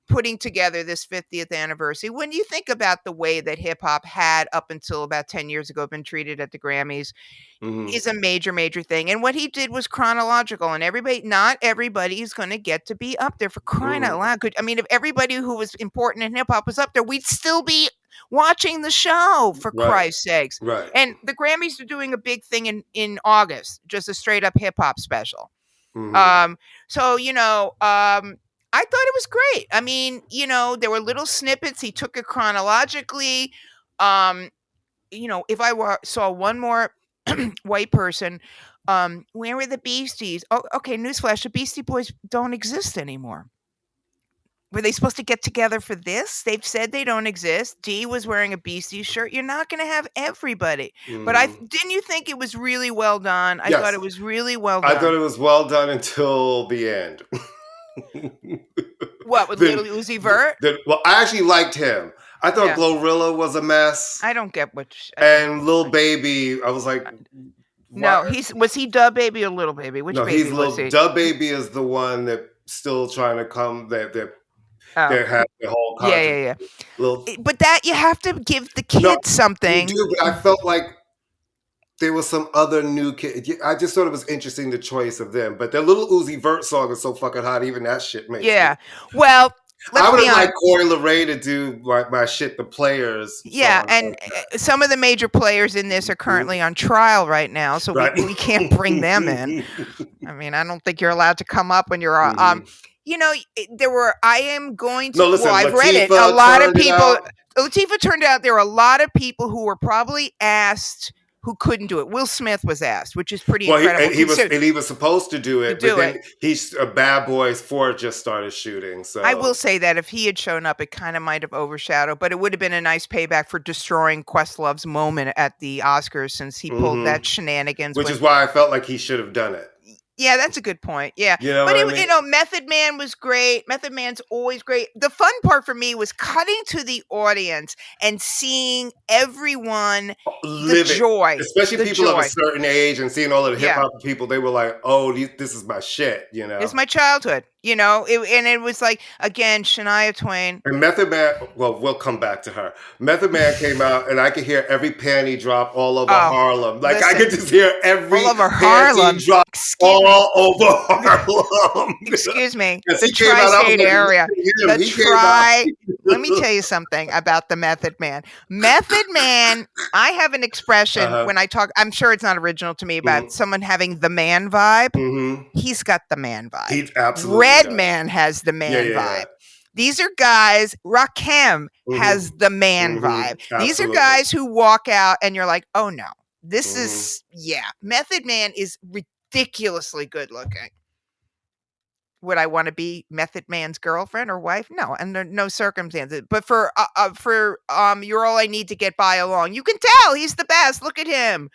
Speaker 2: Putting together this 50th anniversary. When you think about the way that hip hop had up until about 10 years ago been treated at the Grammys, is a major, major thing. And what he did was chronological, and not everybody is going to get to be up there, for crying out loud. I mean, if everybody who was important in hip hop was up there, we'd still be watching the show, for Christ's sakes.
Speaker 1: Right.
Speaker 2: And the Grammys are doing a big thing in August, just a straight up hip hop special. I thought it was great. I mean, there were little snippets. He took it chronologically. If I saw one more white person, where were the Beasties? Oh, okay, newsflash, the Beastie Boys don't exist anymore. Were they supposed to get together for this? They've said they don't exist. Dee was wearing a Beastie shirt. You're not going to have everybody. But didn't you think it was really well done? I thought it was really well done.
Speaker 1: I thought it was well done until the end.
Speaker 2: What, with Lil Uzi Vert?
Speaker 1: Well, I actually liked him. I thought Glorilla was a mess.
Speaker 2: I don't get
Speaker 1: and Lil Baby, I was like,
Speaker 2: no, was he Dub Baby or Lil Baby? Which baby was he?
Speaker 1: Dub Baby is the one that still trying to come. That They had the whole
Speaker 2: Yeah.
Speaker 1: little.
Speaker 2: But that you have to give the kids something.
Speaker 1: You do, but I felt like there was some other new kid. I just thought it was interesting the choice of them. But their little Uzi Vert song is so fucking hot. Even that shit makes me.
Speaker 2: Well,
Speaker 1: I would have liked Corey LeRae to do my shit, the Players.
Speaker 2: Yeah, and some of the major players in this are currently on trial right now, so we can't bring them in. I mean, I don't think you're allowed to come up when you're you know, there were. I am going to.
Speaker 1: No, listen,
Speaker 2: I've read it. A lot of people. Latifah turned out there were a lot of people who were probably asked who couldn't do it. Will Smith was asked, which is pretty incredible.
Speaker 1: He was supposed to do it, but then he's Bad Boys 4 just started shooting. So
Speaker 2: I will say that if he had shown up, it kind of might have overshadowed, but it would have been a nice payback for destroying Questlove's moment at the Oscars since he pulled that shenanigans.
Speaker 1: Which is why I felt like he should have done it.
Speaker 2: Yeah, that's a good point. Yeah.
Speaker 1: You know
Speaker 2: but
Speaker 1: I mean?
Speaker 2: You know, Method Man was great. Method Man's always great. The fun part for me was cutting to the audience and seeing everyone the joy.
Speaker 1: Especially people of a certain age and seeing all of the hip hop people, they were like, oh, this is my shit, you know.
Speaker 2: It's my childhood, you know. And it was like, again, Shania Twain.
Speaker 1: And Method Man, well, we'll come back to her. Method Man came out and I could hear every panty drop all over Harlem. Like I could just hear every panty drop all over Harlem.
Speaker 2: Excuse me. The tri-state area. Let me tell you something about the Method Man. Method Man, I have an expression when I talk, I'm sure it's not original to me, about someone having the man vibe. He's got the man vibe.
Speaker 1: He absolutely
Speaker 2: Redman has the man vibe. These are guys, Rakim has the man vibe.
Speaker 1: Absolutely.
Speaker 2: These are guys who walk out and you're like, oh no, this is, Method Man is ridiculously good looking. Would I want to be Method Man's girlfriend or wife? No, under no circumstances. But for You're All I Need to Get By Along, you can tell he's the best. Look at him.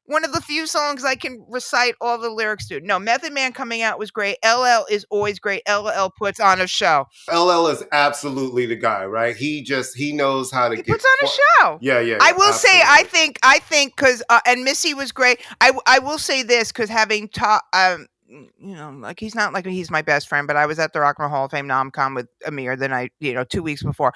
Speaker 2: One of the few songs I can recite all the lyrics to. No, Method Man coming out was great. LL is always great. LL puts on a show.
Speaker 1: LL is absolutely the guy, right? He knows how to. He
Speaker 2: puts on a show.
Speaker 1: Yeah.
Speaker 2: I will say, I think, because and Missy was great. I will say this because having taught. You know, like he's not like he's my best friend, but I was at the Rock and Roll Hall of Fame nom-com with Amir the night, 2 weeks before.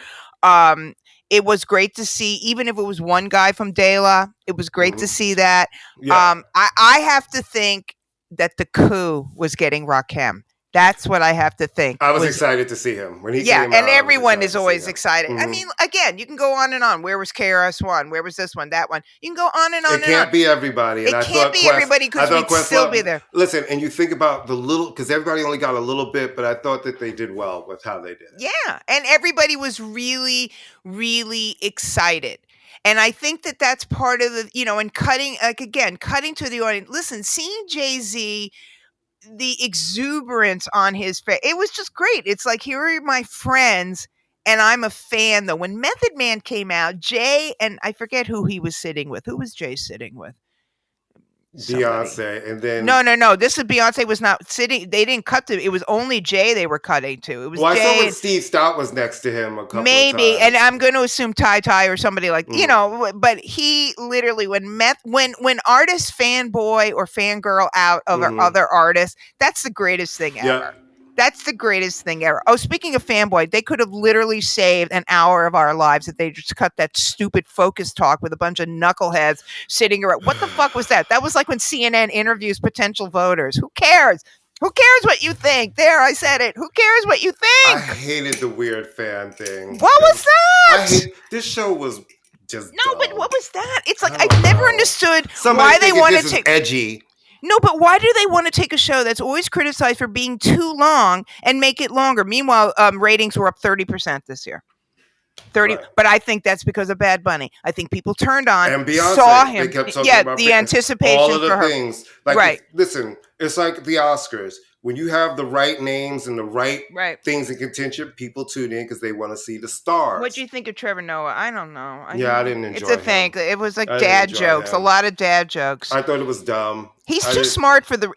Speaker 2: It was great to see, even if it was one guy from De La, it was great to see that. Yeah. I have to think that the coup was getting Rakim. That's what I have to think.
Speaker 1: I was excited to see him when he came out.
Speaker 2: Yeah, and everyone is always excited. I mean, again, you can go on and on. Where was KRS-One? Where was this one? That one? You can go on and on and on.
Speaker 1: It can't be everybody.
Speaker 2: It can't be everybody because we'd still be there.
Speaker 1: Listen, and you think about the little, because everybody only got a little bit, but I thought that they did well with how they did it.
Speaker 2: Yeah, and everybody was really, really excited. And I think that that's part of the, and cutting to the audience. Listen, seeing Jay-Z, the exuberance on his face, it was just great. It's like, here are my friends, and I'm a fan, though. When Method Man came out, Jay, and I forget who he was sitting with. Who was Jay sitting with?
Speaker 1: Beyonce, and then
Speaker 2: no. This is Beyonce was not sitting. They didn't cut to. It was only Jay they were cutting to. It was.
Speaker 1: Well,
Speaker 2: Jay,
Speaker 1: I saw when Steve Stout was next to him a couple
Speaker 2: maybe,
Speaker 1: of times.
Speaker 2: And I'm going to assume Ty or somebody like But he literally when artists fanboy or fangirl out of other artists, that's the greatest thing ever.
Speaker 1: Yeah.
Speaker 2: That's the greatest thing ever. Oh, speaking of fanboy, they could have literally saved an hour of our lives if they just cut that stupid focus talk with a bunch of knuckleheads sitting around. What the fuck was that? That was like when CNN interviews potential voters. Who cares? Who cares what you think? There, I said it. Who cares what you think?
Speaker 1: I hated the weird fan thing.
Speaker 2: What was that?
Speaker 1: This show was just
Speaker 2: dumb. But what was that? It's like I've never understood why they wanted to
Speaker 1: edgy.
Speaker 2: No, but why do they want to take a show that's always criticized for being too long and make it longer? Meanwhile, ratings were up 30% this year. 30, right. But I think that's because of Bad Bunny. I think people turned on,
Speaker 1: and Beyonce,
Speaker 2: saw him.
Speaker 1: They kept talking about
Speaker 2: the anticipation
Speaker 1: all of the
Speaker 2: for her.
Speaker 1: Things. Like,
Speaker 2: right.
Speaker 1: Listen, it's like the Oscars. When you have the right names and the right things in contention, people tune in because they want to see the stars.
Speaker 2: What do you think of Trevor Noah? I don't know.
Speaker 1: I didn't enjoy
Speaker 2: it. It's a thing. It was like dad jokes. A lot of dad jokes.
Speaker 1: I thought it was dumb.
Speaker 2: He's too smart for the.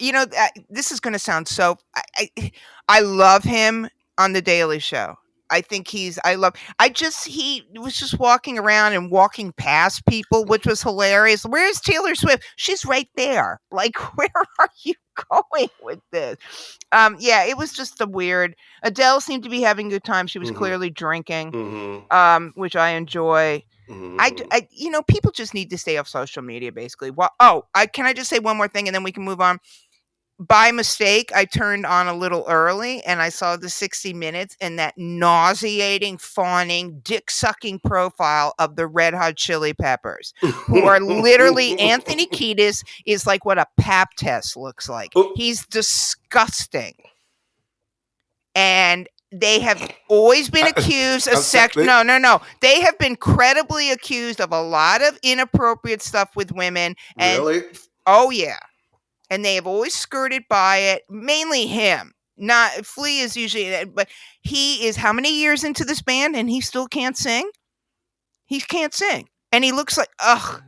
Speaker 2: This is going to sound so. I love him on The Daily Show. think he was just walking around and walking past people, which was hilarious. Where's Taylor Swift? She's right there. Like, where are you going with this? Yeah, it was just a weird. Adele seemed to be having a good time. She was clearly drinking, which I enjoy. I people just need to stay off social media, basically. Well, can I just say one more thing and then we can move on? By mistake, I turned on a little early and I saw the 60 Minutes and that nauseating, fawning, dick-sucking profile of the Red Hot Chili Peppers, who are literally, Anthony Kiedis is like what a pap test looks like. He's disgusting. And they have always been accused of sex. No. They have been credibly accused of a lot of inappropriate stuff with women. And,
Speaker 1: really?
Speaker 2: Oh, yeah. And they have always skirted by it. Mainly him. Not Flea is usually, but he is how many years into this band and he still can't sing? He can't sing. And he looks like,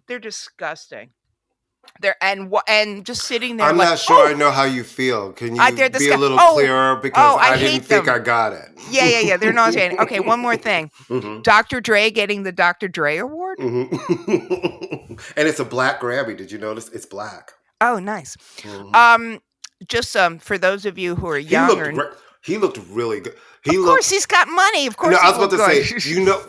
Speaker 2: they're disgusting. And just sitting there.
Speaker 1: I'm not sure I know how you feel. Can you be a little clearer? Because I didn't think I got it.
Speaker 2: Yeah. They're nauseating. Okay, one more thing. Dr. Dre getting the Dr. Dre Award.
Speaker 1: And it's a black Grammy. Did you notice? It's black.
Speaker 2: Oh, nice. Just for those of you who are younger.
Speaker 1: He looked really good.
Speaker 2: Of course, he's got money. Of course,
Speaker 1: no, I was about to say, you know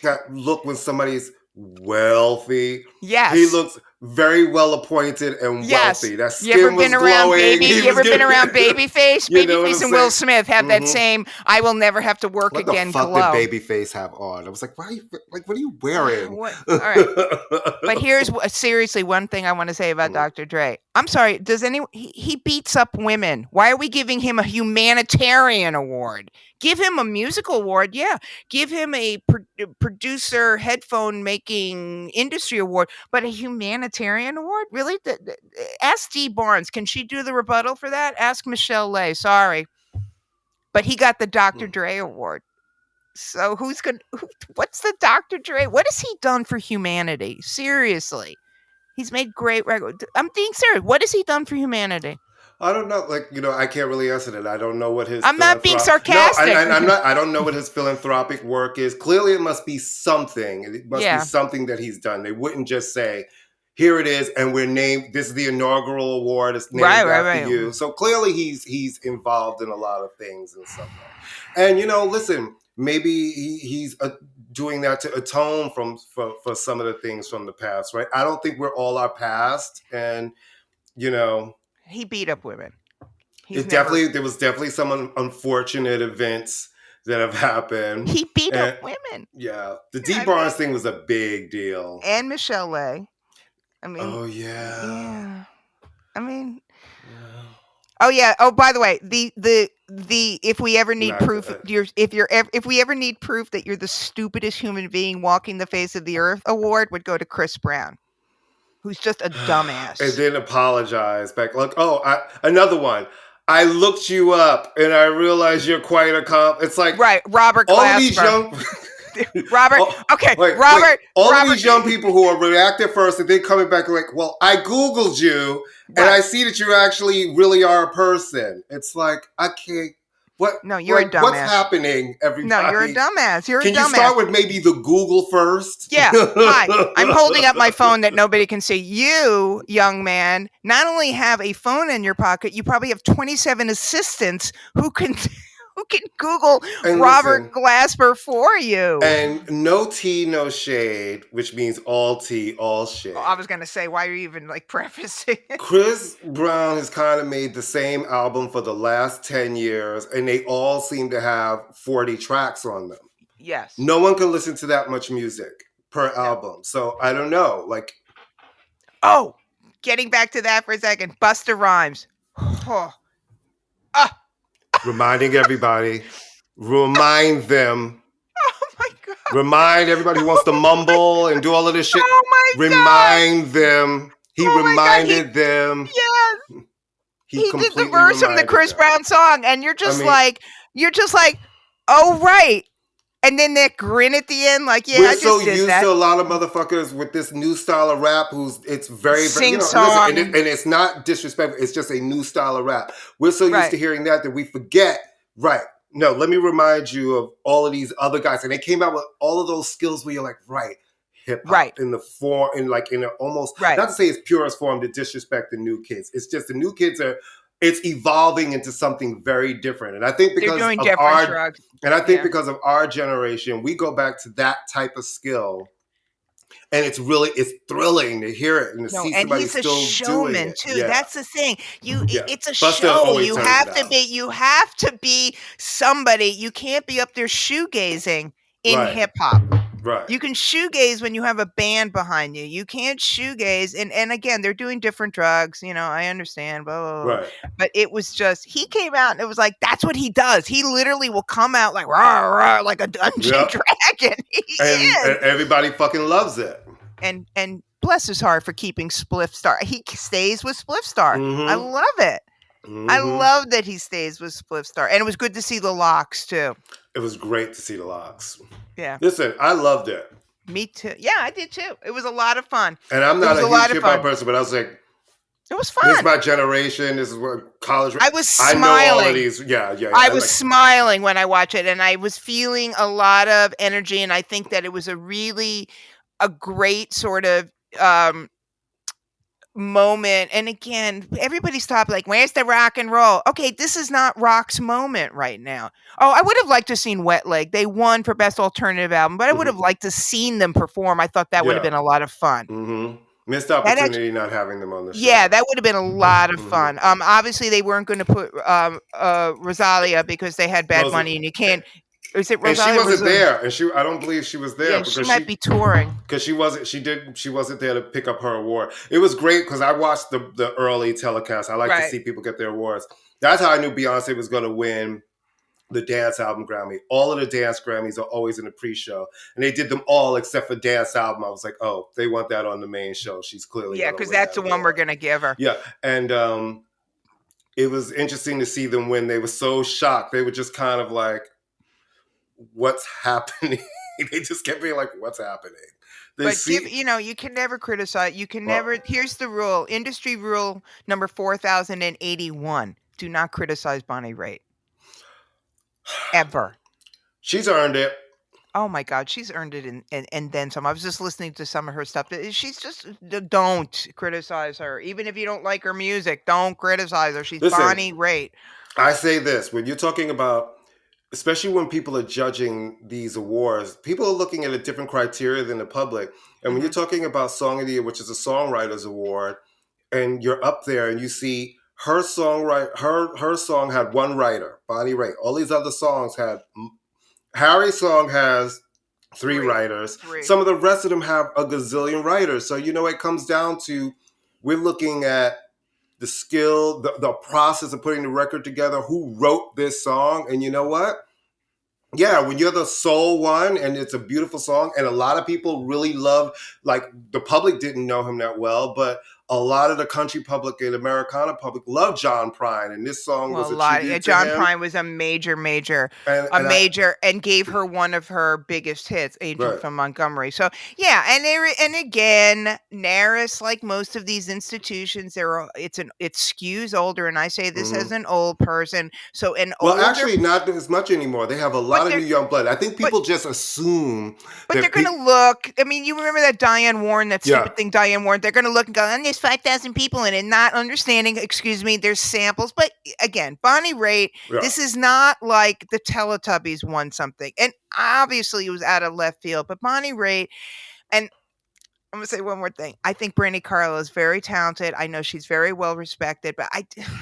Speaker 1: that look when somebody's wealthy.
Speaker 2: Yes,
Speaker 1: he looks very well appointed and wealthy. That skin
Speaker 2: you ever
Speaker 1: was
Speaker 2: been around
Speaker 1: glowing.
Speaker 2: You ever been around Babyface? Babyface and Will Smith have that same "I will never have to work again" glow.
Speaker 1: What the fuck did Babyface have on? I was like, why? What are you wearing?
Speaker 2: All right, but here's seriously one thing I want to say about Dr. Dre. I'm sorry. He beats up women? Why are we giving him a humanitarian award? Give him a musical award, yeah. Give him a producer headphone making industry award, but a humanitarian award? Really? Ask Dee Barnes. Can she do the rebuttal for that? Ask Michelle Lay. Sorry. But he got the Dr. Dre award. So what's the Dr. Dre? What has he done for humanity? Seriously. He's made great records. I'm being serious. What has he done for humanity?
Speaker 1: I don't know. I can't really answer that. I don't know what his.
Speaker 2: I'm not being sarcastic.
Speaker 1: No, I'm not. I don't know what his philanthropic work is. Clearly, it must be something. It must be something that he's done. They wouldn't just say, "Here it is," and we're named. This is the inaugural award. It's named after you. So clearly, he's involved in a lot of things in some way. And listen, maybe he's doing that to atone for some of the things from the past, right? I don't think we're all our past, and
Speaker 2: he beat up women.
Speaker 1: There was definitely some unfortunate events that have happened.
Speaker 2: He beat up women.
Speaker 1: Yeah. The Dee Barnes thing was a big deal.
Speaker 2: And Michelle Lay.
Speaker 1: Oh, yeah.
Speaker 2: Yeah. Oh, yeah. Oh, by the way, the if we ever need proof if we ever need proof that you're the stupidest human being walking the face of the earth award would go to Chris Brown, who's just a dumbass.
Speaker 1: And then apologize back. Another one. I looked you up and I realized you're quite a It's like
Speaker 2: Robert
Speaker 1: all
Speaker 2: Glasper.
Speaker 1: These young
Speaker 2: Robert. Robert.
Speaker 1: All of these young people who are reactive first and then coming back like, well, I Googled you and I see that you actually really are a person. It's like, I can't. What?
Speaker 2: No, you're a dumbass.
Speaker 1: What's happening, everybody?
Speaker 2: No, you're a dumbass.
Speaker 1: Can you start with maybe the Google first?
Speaker 2: Yeah. Hi. I'm holding up my phone that nobody can see. You, young man, not only have a phone in your pocket, you probably have 27 assistants who can Google Robert Glasper for you.
Speaker 1: And no tea, no shade, which means all tea, all shade.
Speaker 2: Oh, I was going to say, why are you even prefacing it?
Speaker 1: Chris Brown has kind of made the same album for the last 10 years, and they all seem to have 40 tracks on them.
Speaker 2: Yes.
Speaker 1: No one can listen to that much music per album. So I don't know.
Speaker 2: Oh, getting back to that for a second. Busta Rhymes.
Speaker 1: Reminding everybody. Remind them.
Speaker 2: Oh, my God.
Speaker 1: Remind everybody who wants to mumble and do all of this shit.
Speaker 2: Oh, my God.
Speaker 1: Remind them. He reminded them.
Speaker 2: Yes.
Speaker 1: He
Speaker 2: did the verse from the Chris Brown song, and you're just like, oh, right. And then that grin at the end, like, yeah,
Speaker 1: we're
Speaker 2: I just
Speaker 1: so
Speaker 2: did
Speaker 1: used
Speaker 2: that.
Speaker 1: to a lot of motherfuckers with this new style of rap it's very,
Speaker 2: sing
Speaker 1: listen,
Speaker 2: song.
Speaker 1: and it's not disrespectful. It's just a new style of rap. We're so used to hearing that we forget, right? no, let me remind you of all of these other guys. And they came out with all of those skills where you're like, right, hip hop in the form, in like in a almost, not to say it's purest form to disrespect the new kids. It's just the new kids it's evolving into something very different. And I think because because of our generation, we go back to that type of skill. And it's thrilling to hear it and to see somebody still doing it. And he's a showman
Speaker 2: too. Yeah. That's the thing. It's a show. You have to be somebody. You can't be up there shoegazing in hip hop.
Speaker 1: Right.
Speaker 2: You can shoegaze when you have a band behind you. You can't shoegaze. And again, they're doing different drugs. I understand. Blah, blah, blah. Right. But it was just, he came out and it was like, that's what he does. He literally will come out like, rah, rah, like a dungeon dragon.
Speaker 1: And everybody fucking loves it.
Speaker 2: And bless his heart for keeping Spliff Star. He stays with Spliff Star. Mm-hmm. I love it. Mm-hmm. I love that he stays with Spliff Star. And it was good to see the Locks too.
Speaker 1: It was great to see the Locks.
Speaker 2: Yeah.
Speaker 1: Listen, I loved it.
Speaker 2: Me too. Yeah, I did too. It was a lot of fun.
Speaker 1: And I'm not a huge hip hop person, but I was like,
Speaker 2: it was fun.
Speaker 1: This is my generation. This is what college.
Speaker 2: I was smiling.
Speaker 1: I know all of these. Yeah.
Speaker 2: I was smiling when I watched it, and I was feeling a lot of energy. And I think that it was a great sort of moment. And again, everybody stopped like, where's the rock and roll? Okay, this is not rock's moment right now. Oh, I would have liked to have seen Wet Leg. They won for Best Alternative Album, but I would have liked to have seen them perform. I thought that would have been a lot of fun.
Speaker 1: Mm-hmm. Missed opportunity not having them on the show.
Speaker 2: Yeah, that would have been a lot of fun. Obviously, they weren't going to put Rosalia because they had Bad Money, and you can't. Is it Rosalia?
Speaker 1: And she wasn't there, and I don't believe she was there.
Speaker 2: Yeah, because she might be touring.
Speaker 1: Because she wasn't there to pick up her award. It was great because I watched the early telecast. I like to see people get their awards. That's how I knew Beyonce was going to win the Dance Album Grammy. All of the Dance Grammys are always in the pre-show. And they did them all except for Dance Album. I was like, oh, they want that on the main show. She's clearly
Speaker 2: because that's the one we're going to give her.
Speaker 1: Yeah, and it was interesting to see them when they were so shocked. They were just kind of like, what's happening? They just kept being like, what's happening?
Speaker 2: You can never criticize. You can never. Here's the rule. Industry rule number 4081. Do not criticize Bonnie Raitt. Ever.
Speaker 1: She's earned it.
Speaker 2: Oh my God, she's earned it and then some. I was just listening to some of her stuff. She's just, don't criticize her. Even if you don't like her music, don't criticize her. She's Bonnie Raitt.
Speaker 1: I say this, when you're talking about, especially when people are judging these awards, people are looking at a different criteria than the public. And when you're talking about Song of the Year, which is a songwriter's award, and you're up there and you see her song had one writer, Bonnie Raitt. All these other songs Harry's song has three writers. Some of the rest of them have a gazillion writers. So, it comes down to, we're looking at the skill, the process of putting the record together, who wrote this song. And you know what? Yeah, when you're the sole one and it's a beautiful song, and a lot of people really love, like the public didn't know him that well, but a lot of the country public and Americana public loved John Prine, and this song was a tribute to
Speaker 2: John
Speaker 1: him.
Speaker 2: Prine was a major, and gave her one of her biggest hits, Agent from Montgomery. So yeah, and again, NARIS, like most of these institutions, it skews older, and I say this as an old person. So
Speaker 1: actually, not as much anymore. They have a lot of new young blood. I think people just assume,
Speaker 2: but they're going to look. I mean, you remember that Diane Warren, that stupid thing, Diane Warren. They're going to look and go, and there's 5,000 people in it, not understanding. Excuse me, there's samples. But again, Bonnie Raitt. This is not like the Teletubbies won something, and obviously it was out of left field. But Bonnie Raitt, and I'm going to say one more thing. I think Brandi Carlile is very talented. I know she's very well respected, but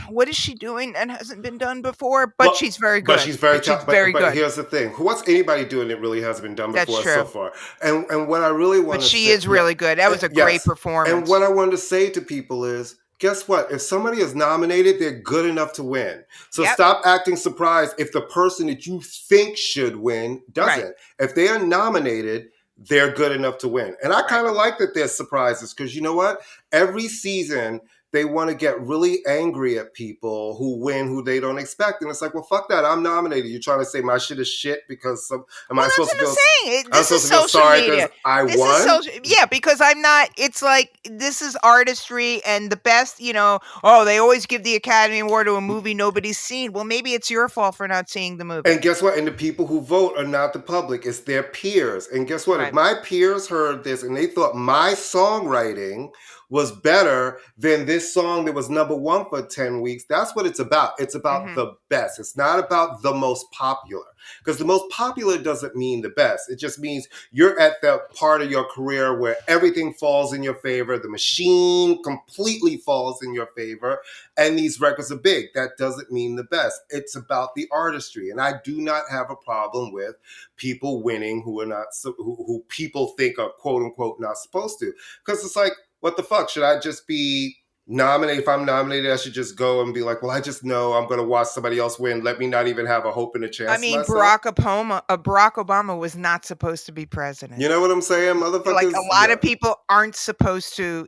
Speaker 2: what is she doing that hasn't been done before? But she's very good.
Speaker 1: But she's very talented. But here's the thing. What's anybody doing that really hasn't been done before so far? And what I really want to say.
Speaker 2: But she is really good. That was a great performance.
Speaker 1: And what I wanted to say to people is, guess what? If somebody is nominated, they're good enough to win. So stop acting surprised if the person that you think should win doesn't. Right. If they are nominated, they're good enough to win. And I kind of like that there's surprises, because you know what? Every season they want to get really angry at people who win, who they don't expect. And it's like, well, fuck that. I'm nominated. You're trying to say my shit is shit because am I supposed to feel?
Speaker 2: This is social media.
Speaker 1: I won.
Speaker 2: Yeah, because I'm not. It's like this is artistry and the best. Oh, they always give the Academy Award to a movie nobody's seen. Well, maybe it's your fault for not seeing the movie.
Speaker 1: And guess what? And the people who vote are not the public; it's their peers. And guess what? Right. If my peers heard this and they thought my songwriting was better than this song that was number one for 10 weeks, that's what it's about. It's about the best. It's not about the most popular. Because the most popular doesn't mean the best. It just means you're at the part of your career where everything falls in your favor. The machine completely falls in your favor. And these records are big. That doesn't mean the best. It's about the artistry. And I do not have a problem with people winning who are not, who people think are quote unquote not supposed to. Because it's like, what the fuck? Should I just be nominated? If I'm nominated, I should just go and be like, well, I just know I'm going to watch somebody else win. Let me not even have a hope and a chance.
Speaker 2: I mean, Barack Obama was not supposed to be president.
Speaker 1: You know what I'm saying, motherfuckers?
Speaker 2: Like a lot of people aren't supposed to,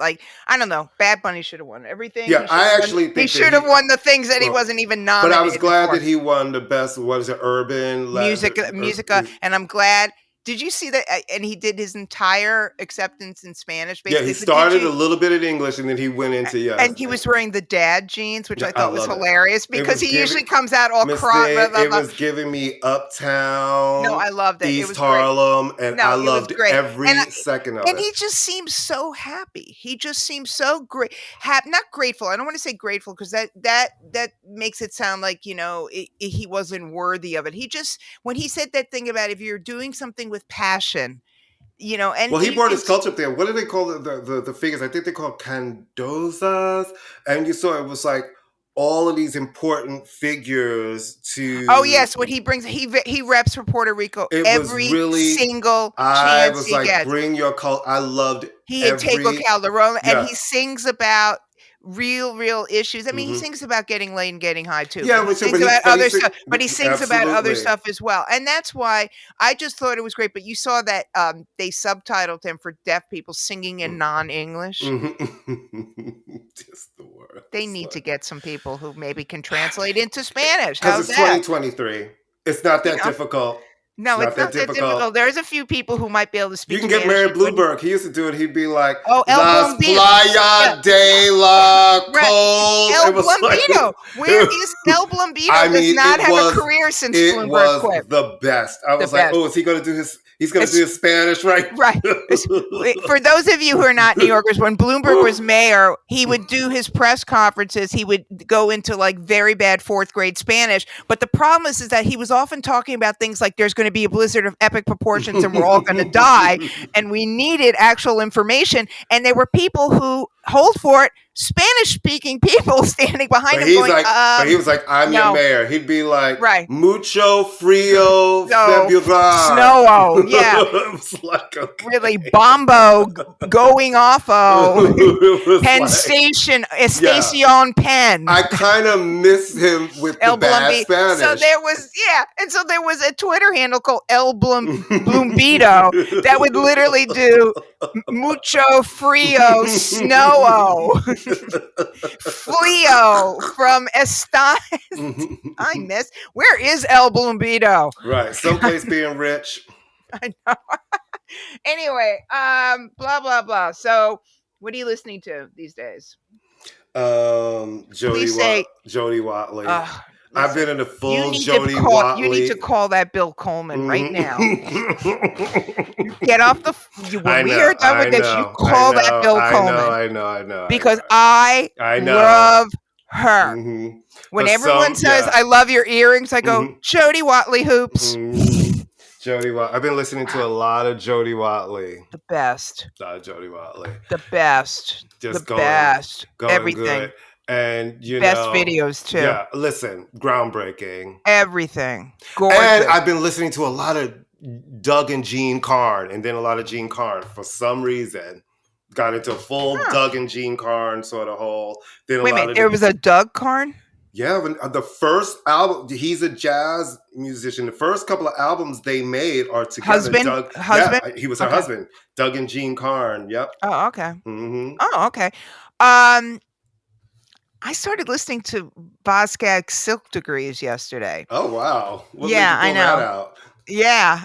Speaker 2: like, I don't know. Bad Bunny should have won everything.
Speaker 1: Yeah, I actually think
Speaker 2: he should have won the things that he wasn't even nominated.
Speaker 1: But I was glad that he won the best, what is it, urban
Speaker 2: Musica, and I'm glad. Did you see that? And he did his entire acceptance in Spanish. Basically.
Speaker 1: Yeah, he started a little bit in English, and then he went into
Speaker 2: And he was wearing the dad jeans, which I thought was hilarious because he usually comes out all cropped.
Speaker 1: It was giving me Uptown.
Speaker 2: No, I loved it.
Speaker 1: East Harlem, and I loved every second of it.
Speaker 2: And he just seems so happy. He just seems so great. Not grateful. I don't want to say grateful because that makes it sound like he wasn't worthy of it. He just when he said that thing about if you're doing something with passion, and
Speaker 1: he brought his culture up there. What do they call the figures? I think they call candozas, and you saw it was like all of these important figures to.
Speaker 2: Oh yes, what he brings, he reps for Puerto Rico every single chance he gets.
Speaker 1: Bring your culture. I loved.
Speaker 2: He had Tego Calderon, and he sings about real issues. I mean, he sings about getting laid and getting high too.
Speaker 1: Yeah,
Speaker 2: he sings about other stuff, but he sings about other stuff as well. And that's why I just thought it was great. But you saw that they subtitled him for deaf people singing in non-English.
Speaker 1: Just the word.
Speaker 2: They need to get some people who maybe can translate into Spanish.
Speaker 1: Because it's 2023. It's not that difficult.
Speaker 2: No, it's not that difficult. There's a few people who might be able to speak.
Speaker 1: You can get Mary Bloomberg. He used to do it. He'd be like,
Speaker 2: Las
Speaker 1: Playa de la Col.
Speaker 2: El Blumbido. Where is El Blumbido? Does not have a career since Bloomberg quit.
Speaker 1: It was the best. I was like, is he going to do his... He's going to do his Spanish, right?
Speaker 2: Right. For those of you who are not New Yorkers, when Bloomberg was mayor, he would do his press conferences. He would go into like very bad fourth grade Spanish. But the problem is that he was often talking about things like there's going to be a blizzard of epic proportions and we're all going to die. And we needed actual information. And there were people who, hold for it, Spanish-speaking people standing behind him going,
Speaker 1: but he was like, I'm your mayor. He'd be like, mucho frío,
Speaker 2: snow, yeah.
Speaker 1: It was like, okay.
Speaker 2: Really, bombo, going off, Penn Station, Estacion Penn.
Speaker 1: I kind of miss him with the bad Spanish.
Speaker 2: So there was a Twitter handle called El Blumbido that would literally do mucho frío, snow. Fleo from Estan. I miss. Where is El Blumbido?
Speaker 1: Right, someplace being rich.
Speaker 2: I know. Anyway, blah blah blah. So, what are you listening to these days?
Speaker 1: Jody Watley. I've been in a full Jody Watley.
Speaker 2: You need to call that Bill Coleman right now. Get off the. When we are done with this, you call that Bill Coleman.
Speaker 1: I know.
Speaker 2: Because I love her. Mm-hmm. When everyone says, I love your earrings, I go, Jody Watley hoops.
Speaker 1: Jody Watley. I've been listening to a lot of Jody Watley.
Speaker 2: The best.
Speaker 1: Jody Watley.
Speaker 2: The best.
Speaker 1: Just
Speaker 2: the best.
Speaker 1: Going
Speaker 2: everything.
Speaker 1: Good. And
Speaker 2: best videos too.
Speaker 1: Yeah, listen, groundbreaking.
Speaker 2: Everything. Gorgeous.
Speaker 1: And I've been listening to a lot of Doug and Gene Carn, and then a lot of Gene Carn for some reason. Got into a full Doug and Gene Carn sort of hole. Then
Speaker 2: Wait a minute, there was a Doug Carn?
Speaker 1: Yeah, the first album, he's a jazz musician. The first couple of albums they made are together.
Speaker 2: Husband?
Speaker 1: Yeah, he was her husband. Doug and Gene Carn, yep.
Speaker 2: Oh, okay.
Speaker 1: Mm-hmm.
Speaker 2: Oh, okay. I started listening to Boskag's Silk Degrees yesterday.
Speaker 1: Oh wow! What made you
Speaker 2: Yeah, I
Speaker 1: pull that
Speaker 2: know.
Speaker 1: out?
Speaker 2: Yeah.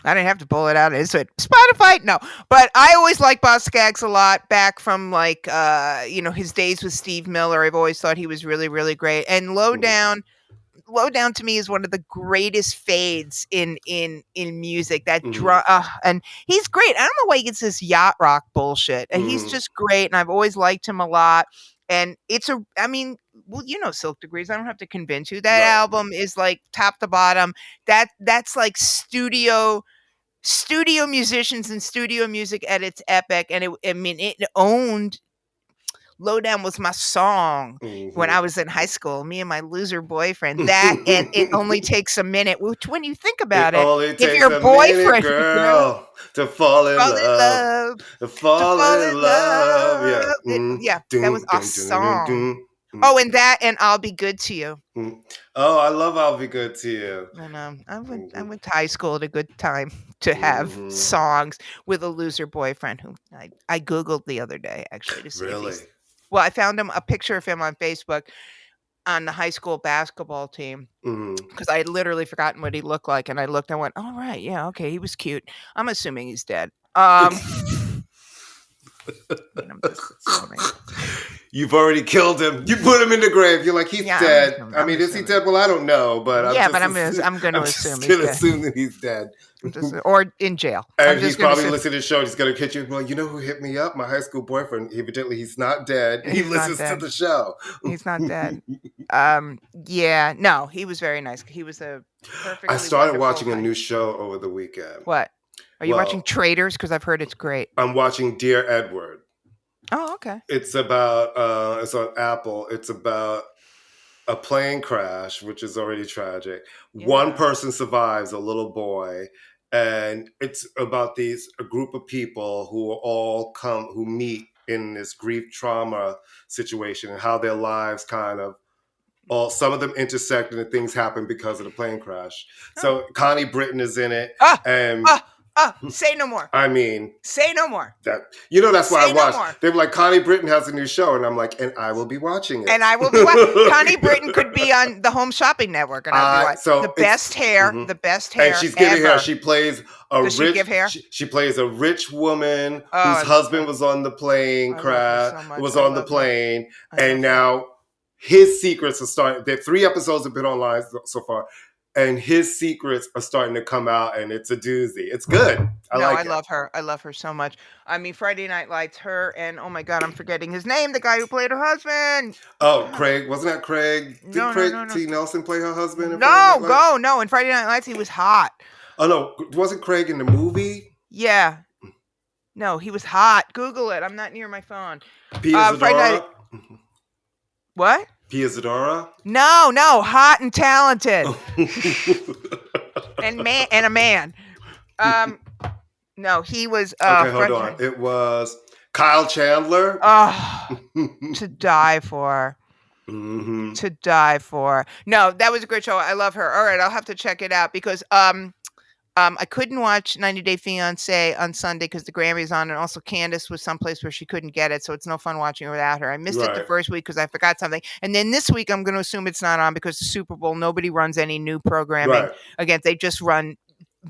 Speaker 2: I didn't have to pull it out. Is it Spotify? No. But I always liked Boz Scaggs a lot back from like his days with Steve Miller. I've always thought he was really, really great. And Low Down to me is one of the greatest fades in music. That drum and he's great. I don't know why he gets this yacht rock bullshit. And he's just great, and I've always liked him a lot. And Silk Degrees. I don't have to convince you. That album is like top to bottom. That's like studio musicians and studio music at its epic. And it owned. Lowdown was my song when I was in high school. Me and my loser boyfriend. That and It Only Takes a Minute. Which, when you think about it,
Speaker 1: if your boyfriend, girl, to fall in love, to fall in love,
Speaker 2: that was a song. Oh, and I'll Be Good to You.
Speaker 1: Oh, I love I'll Be Good to You.
Speaker 2: And I went to high school at a good time to have songs with a loser boyfriend who I Googled the other day, actually, to see if he's... Well, I found a picture of him on Facebook on the high school basketball team because I had literally forgotten what he looked like, and I looked and went, "Oh right, yeah, okay, he was cute." I'm assuming he's dead. I'm just assuming.
Speaker 1: You've already killed him. You put him in the grave. You're like, he's dead. Is he dead? Well, I don't know, but I'm going to assume that he's dead.
Speaker 2: Or in jail.
Speaker 1: And he's probably listening to the show. He's going to catch you. Well, you know who hit me up? My high school boyfriend. Evidently, he's not dead. He listens to the show.
Speaker 2: He's not dead. Yeah. No, he was very nice. He was a perfectly
Speaker 1: I started watching a new show over the weekend.
Speaker 2: What? Are you watching Traitors? Because I've heard it's great.
Speaker 1: I'm watching Dear Edward.
Speaker 2: Oh, okay.
Speaker 1: It's about, it's on Apple. It's about a plane crash, which is already tragic. Yeah. One person survives, a little boy. And it's about a group of people who meet in this grief trauma situation and how their lives some of them intersect and things happen because of the plane crash. Oh. So Connie Britton is in it.
Speaker 2: Say no more. Say no more.
Speaker 1: That's why I watched. No, they were like, Connie Britton has a new show. And I'm like, and I will be watching it.
Speaker 2: And I will be watching. Connie Britton could be on the Home Shopping Network. And I'll be watching. The best hair. And she's giving hair.
Speaker 1: She plays
Speaker 2: she give hair?
Speaker 1: She plays a rich woman whose husband was on the plane crash. So was on the plane. And now his secrets are starting. There are 3 episodes have been online so far. And his secrets are starting to come out, and it's a doozy. It's good. I
Speaker 2: love her. I love her so much. Friday Night Lights, her and, oh my God, I'm forgetting his name, the guy who played her husband.
Speaker 1: Oh, Craig. Wasn't that Craig? Did Craig T. Nelson play her husband?
Speaker 2: No. In Friday Night Lights, he was hot.
Speaker 1: Oh, no. Wasn't Craig in the movie?
Speaker 2: Yeah. No, he was hot. Google it. I'm not near my phone.
Speaker 1: Friday Night.
Speaker 2: What?
Speaker 1: Pia Zadora?
Speaker 2: No, hot and talented. and a man. No, he was
Speaker 1: okay, hold on. It was Kyle Chandler.
Speaker 2: Oh, to die for. Mm-hmm. To die for. No, that was a great show. I love her. All right, I'll have to check it out because I couldn't watch 90 Day Fiancé on Sunday because the Grammy's on, and also Candace was someplace where she couldn't get it, so it's no fun watching her without her. I missed it the first week because I forgot something. And then this week, I'm going to assume it's not on because the Super Bowl, nobody runs any new programming. Right. Again, they just run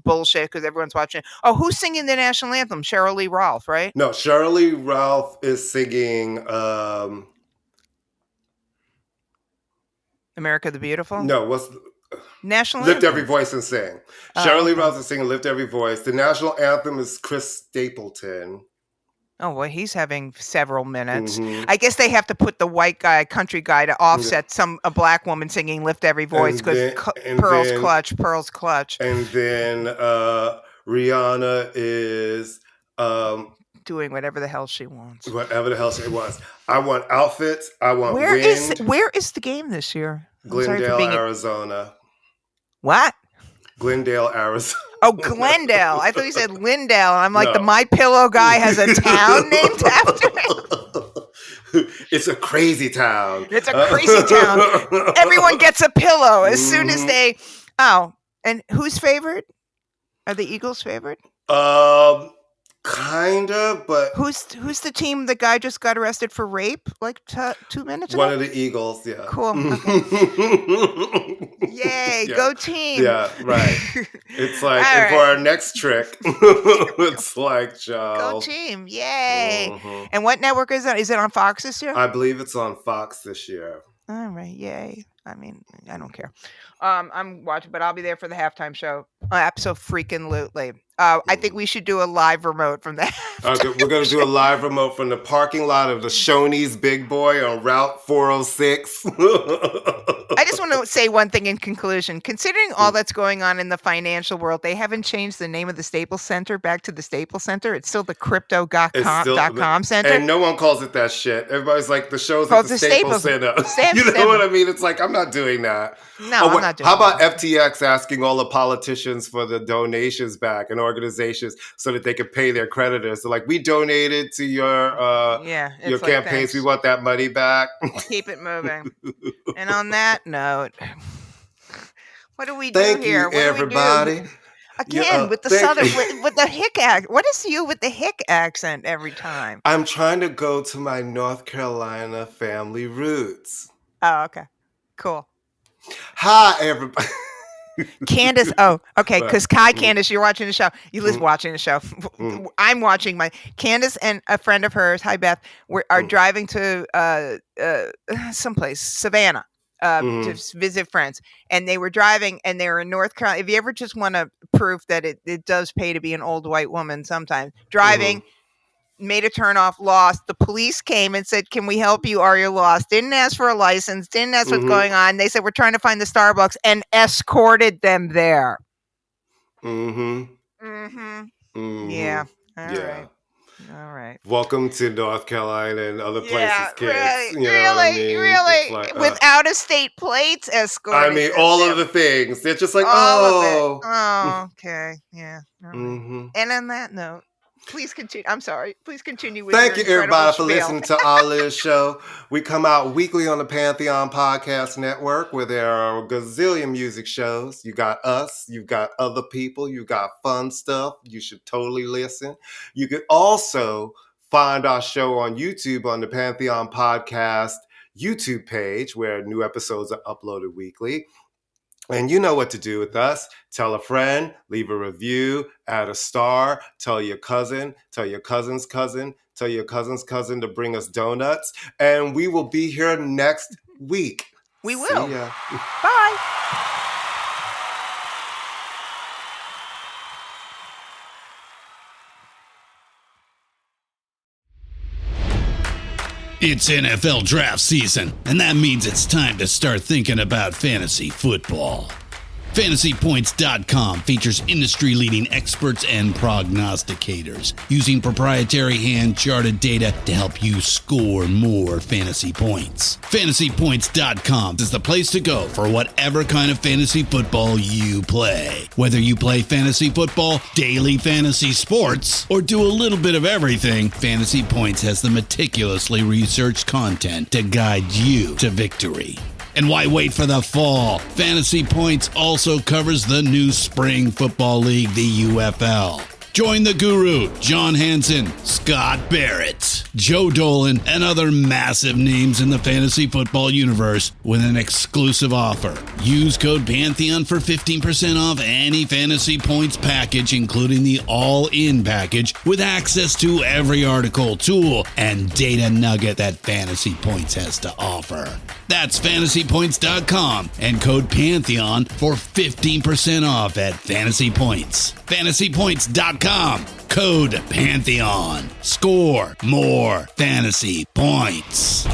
Speaker 2: bullshit because everyone's watching it. Oh, who's singing the national anthem? Sheryl Lee Ralph, right?
Speaker 1: No, Sheryl Lee Ralph is singing...
Speaker 2: America the Beautiful?
Speaker 1: No, what's...
Speaker 2: National
Speaker 1: Lift
Speaker 2: anthem.
Speaker 1: Every Voice and Sing. Sheryl Lee Ralph is singing Lift Every Voice. The national anthem is Chris Stapleton.
Speaker 2: Oh, well, he's having several minutes. Mm-hmm. I guess they have to put the white guy, country guy, to offset a black woman singing Lift Every Voice because Pearl's clutch.
Speaker 1: And then Rihanna is...
Speaker 2: doing whatever the hell she wants.
Speaker 1: Whatever the hell she wants. I want outfits. I want wind.
Speaker 2: Where is the game this year?
Speaker 1: Glendale, Arizona.
Speaker 2: What?
Speaker 1: Glendale, Arizona.
Speaker 2: Oh, Glendale. I thought you said Lindale. I'm like, the My Pillow guy has a town named after it.
Speaker 1: It's a crazy town.
Speaker 2: It's a crazy town. Everyone gets a pillow as soon as they... Oh, and who's favored? Are the Eagles favored?
Speaker 1: Kind of, but
Speaker 2: who's the team? The guy just got arrested for rape like 2 minutes ago.
Speaker 1: One of the Eagles, yeah.
Speaker 2: Cool. Okay. Yay! Yeah. Go team.
Speaker 1: Yeah, right. It's like for our next trick, it's like Charles.
Speaker 2: Go team! Yay! Mm-hmm. And what network is that? Is it on Fox this year?
Speaker 1: I believe it's on Fox this year.
Speaker 2: All right, yay! I mean, I don't care. I'm watching, but I'll be there for the halftime show. Absolutely. I think we should do a live remote from that.
Speaker 1: Okay, we're going to do a live remote from the parking lot of the Shoney's Big Boy on Route 406.
Speaker 2: I just want to say one thing in conclusion. Considering all that's going on in the financial world, they haven't changed the name of the Staples Center back to the Staples Center. It's still the Crypto.com Center.
Speaker 1: And no one calls it that shit. Everybody's like, the show's at the Staples Center. You know what I mean? It's like, I'm not doing that.
Speaker 2: No, I'm not doing that.
Speaker 1: How about FTX asking all the politicians for the donations back and organizations so that they could pay their creditors? So like, we donated to your campaigns. Thanks. We want that money back.
Speaker 2: Keep it moving. And on that note, what do we do
Speaker 1: Thank
Speaker 2: here?
Speaker 1: You, everybody.
Speaker 2: Again, with the southern, with the hick accent. What is you with the hick accent every time?
Speaker 1: I'm trying to go to my North Carolina family roots.
Speaker 2: Oh, okay. Cool.
Speaker 1: Hi, everybody.
Speaker 2: Candace. Oh, okay. Because Candace, you're watching the show. You live watching the show. I'm watching Candace and a friend of hers. Hi, Beth. Are driving to someplace, Savannah, to visit friends. And they were driving, and they were in North Carolina. If you ever just want to proof that it does pay to be an old white woman, sometimes driving. Made a turn off, lost. The police came and said, "Can we help you? Are you lost?" Didn't ask for a license. Didn't ask what's going on. They said, "We're trying to find the Starbucks," and escorted them there. Yeah. All right.
Speaker 1: Welcome to North Carolina and other places, kids.
Speaker 2: Really. Like, with out-of-state plates, escorted.
Speaker 1: I mean, all of the things. They're just like,
Speaker 2: all of it. Oh, okay. Yeah. Right. And on that note, please continue. I'm sorry. Please continue with
Speaker 1: Thank you, everybody, for listening to our little show. We come out weekly on the Pantheon Podcast Network, where there are a gazillion music shows. You got us. You got other people. You got fun stuff. You should totally listen. You can also find our show on YouTube on the Pantheon Podcast YouTube page, where new episodes are uploaded weekly. And you know what to do with us. Tell a friend, leave a review, add a star, tell your cousin, tell your cousin's cousin, tell your cousin's cousin to bring us donuts. And we will be here next week.
Speaker 2: We will.
Speaker 1: See ya.
Speaker 2: Bye.
Speaker 3: It's NFL draft season, and that means it's time to start thinking about fantasy football. FantasyPoints.com features industry-leading experts and prognosticators using proprietary hand-charted data to help you score more fantasy points. FantasyPoints.com is the place to go for whatever kind of fantasy football you play. Whether you play fantasy football, daily fantasy sports, or do a little bit of everything, Fantasy Points has the meticulously researched content to guide you to victory. And why wait for the fall? Fantasy Points also covers the new spring football league, the UFL. Join the guru, John Hansen, Scott Barrett, Joe Dolan, and other massive names in the fantasy football universe with an exclusive offer. Use code Pantheon for 15% off any Fantasy Points package, including the all-in package, with access to every article, tool, and data nugget that Fantasy Points has to offer. That's FantasyPoints.com and code Pantheon for 15% off at Fantasy Points. FantasyPoints.com, code Pantheon. Score more fantasy points.